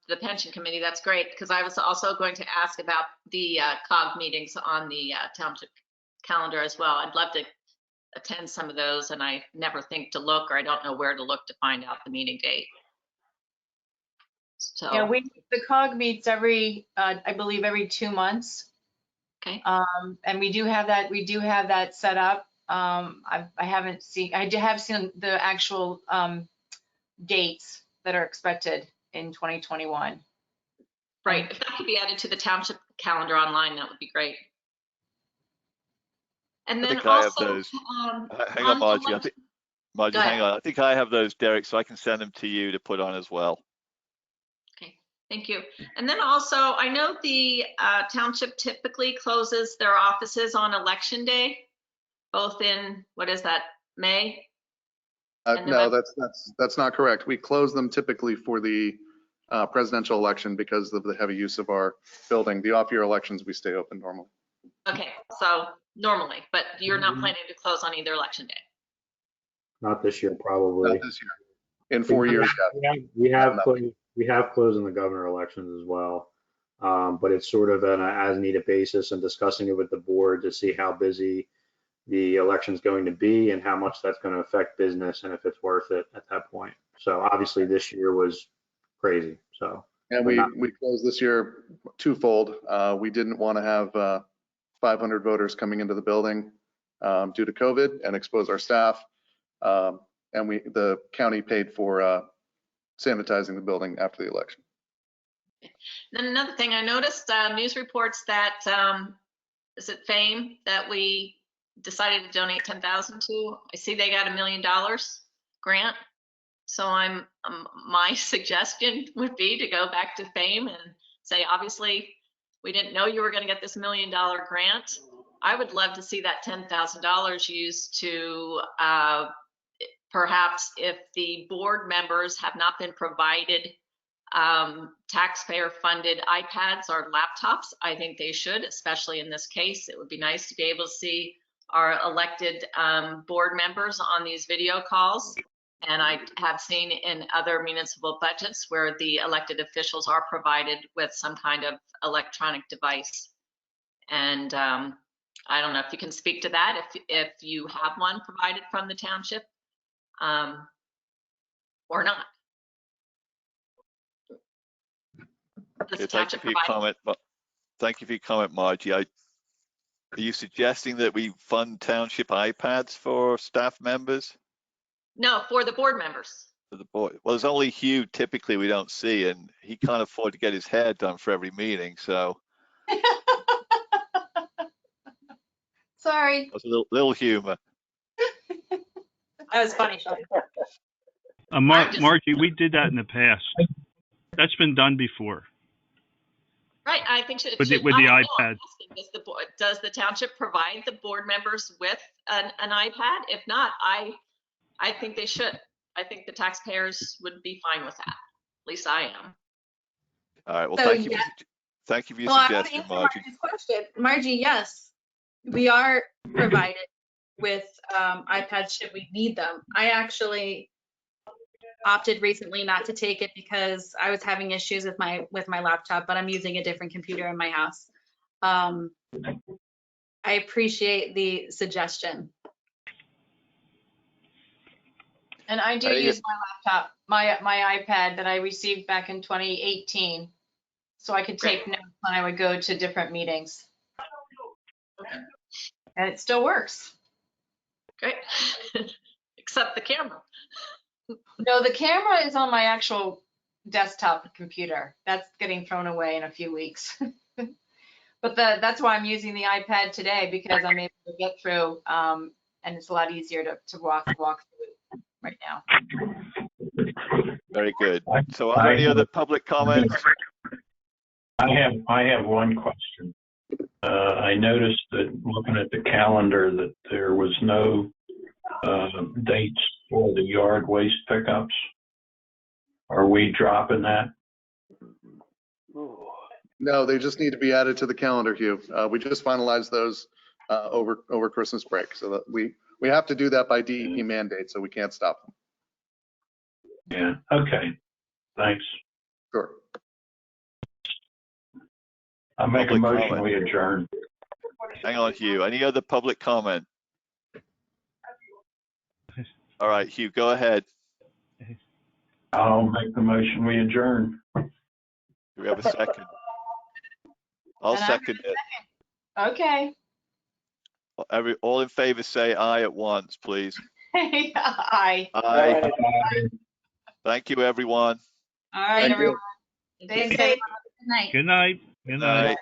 The pension committee, that's great, because I was also going to ask about the COG meetings on the township calendar as well. I'd love to attend some of those, and I never think to look, or I don't know where to look to find out the meeting date. So Yeah, the COG meets I believe every 2 months. okay. And we do have that set up. I have seen the actual dates that are expected in 2021. Right. If that could be added to the township calendar online, that would be great. And then also, hang on, Margie. Margie, hang on. I think I have those, Derek, so I can send them to you to put on as well. Okay, thank you. And then also, I know the township typically closes their offices on election day, both in, what is that, May? No, that's not correct. We close them typically for the presidential election because of the heavy use of our building. The off-year elections, we stay open normally. Okay, so normally, but you're not planning to close on either election day? Not this year, probably. Not this year. In 4 years, yeah. We have closed in the governor elections as well. But it's sort of an as-needed basis and discussing it with the board to see how busy the election's going to be and how much that's going to affect business and if it's worth it at that point. So obviously this year was crazy. So and we closed this year twofold. We didn't want to have 500 voters coming into the building due to COVID and expose our staff. And the county paid for sanitizing the building after the election. Then another thing, I noticed news reports that is it FAME that we decided to donate $10,000 to. I see they got $1 million grant. So my suggestion would be to go back to FAME and say, obviously, we didn't know you were going to get this $1 million grant. I would love to see that $10,000 used to perhaps, if the board members have not been provided taxpayer funded iPads or laptops, I think they should, especially in this case. It would be nice to be able to see our elected board members on these video calls. And I have seen in other municipal budgets where the elected officials are provided with some kind of electronic device. And I don't know if you can speak to that, if you have one provided from the township, or not. Does the Okay, thank you township for your provide? comment. Thank you for your comment, Margie. Are you suggesting that we fund township iPads for staff members? No, for the board members. For the board? Well, there's only Hugh typically we don't see, and he can't afford to get his hair done for every meeting, so Sorry. that's a little humor. That was funny, Sean. Margie, we did that in the past. That's been done before. Right, I think With the iPad. Does the township provide the board members with an iPad? If not, I think they should. I think the taxpayers would be fine with that. At least I am. All right. Well, So, thank you for your Well, suggestion, Margie. Margie's question. Margie, yes, we are provided with iPads should we need them. I actually opted recently not to take it because I was having issues with my laptop, but I'm using a different computer in my house. I appreciate the suggestion. And I do use my laptop, my iPad that I received back in 2018, so I could take notes when I would go to different meetings. And it still works. Great. Except the camera. No, the camera is on my actual desktop computer. That's getting thrown away in a few weeks. But that's why I'm using the iPad today, because I'm able to get through, and it's a lot easier to walk through right now. Very good. So are there any other public comments? I have one question. I noticed that looking at the calendar that there was no dates for the yard waste pickups. Are we dropping that? No, they just need to be added to the calendar, Hugh. We just finalized those over Christmas break, so that we have to do that by DEP mandate, so we can't stop them. Yeah, okay, thanks. Sure. I'll make a Public motion, comment. we adjourn. Hang on, Hugh. Any other public comment? All right, Hugh, go ahead. I'll make the motion, we adjourn. Do we have a second? I'll And I'm second it. Okay. All in favor say aye at once, please. Aye. Aye. Thank you, everyone. All right, Thank you. everyone. Stay safe. Good night. Good night. Good night. Night.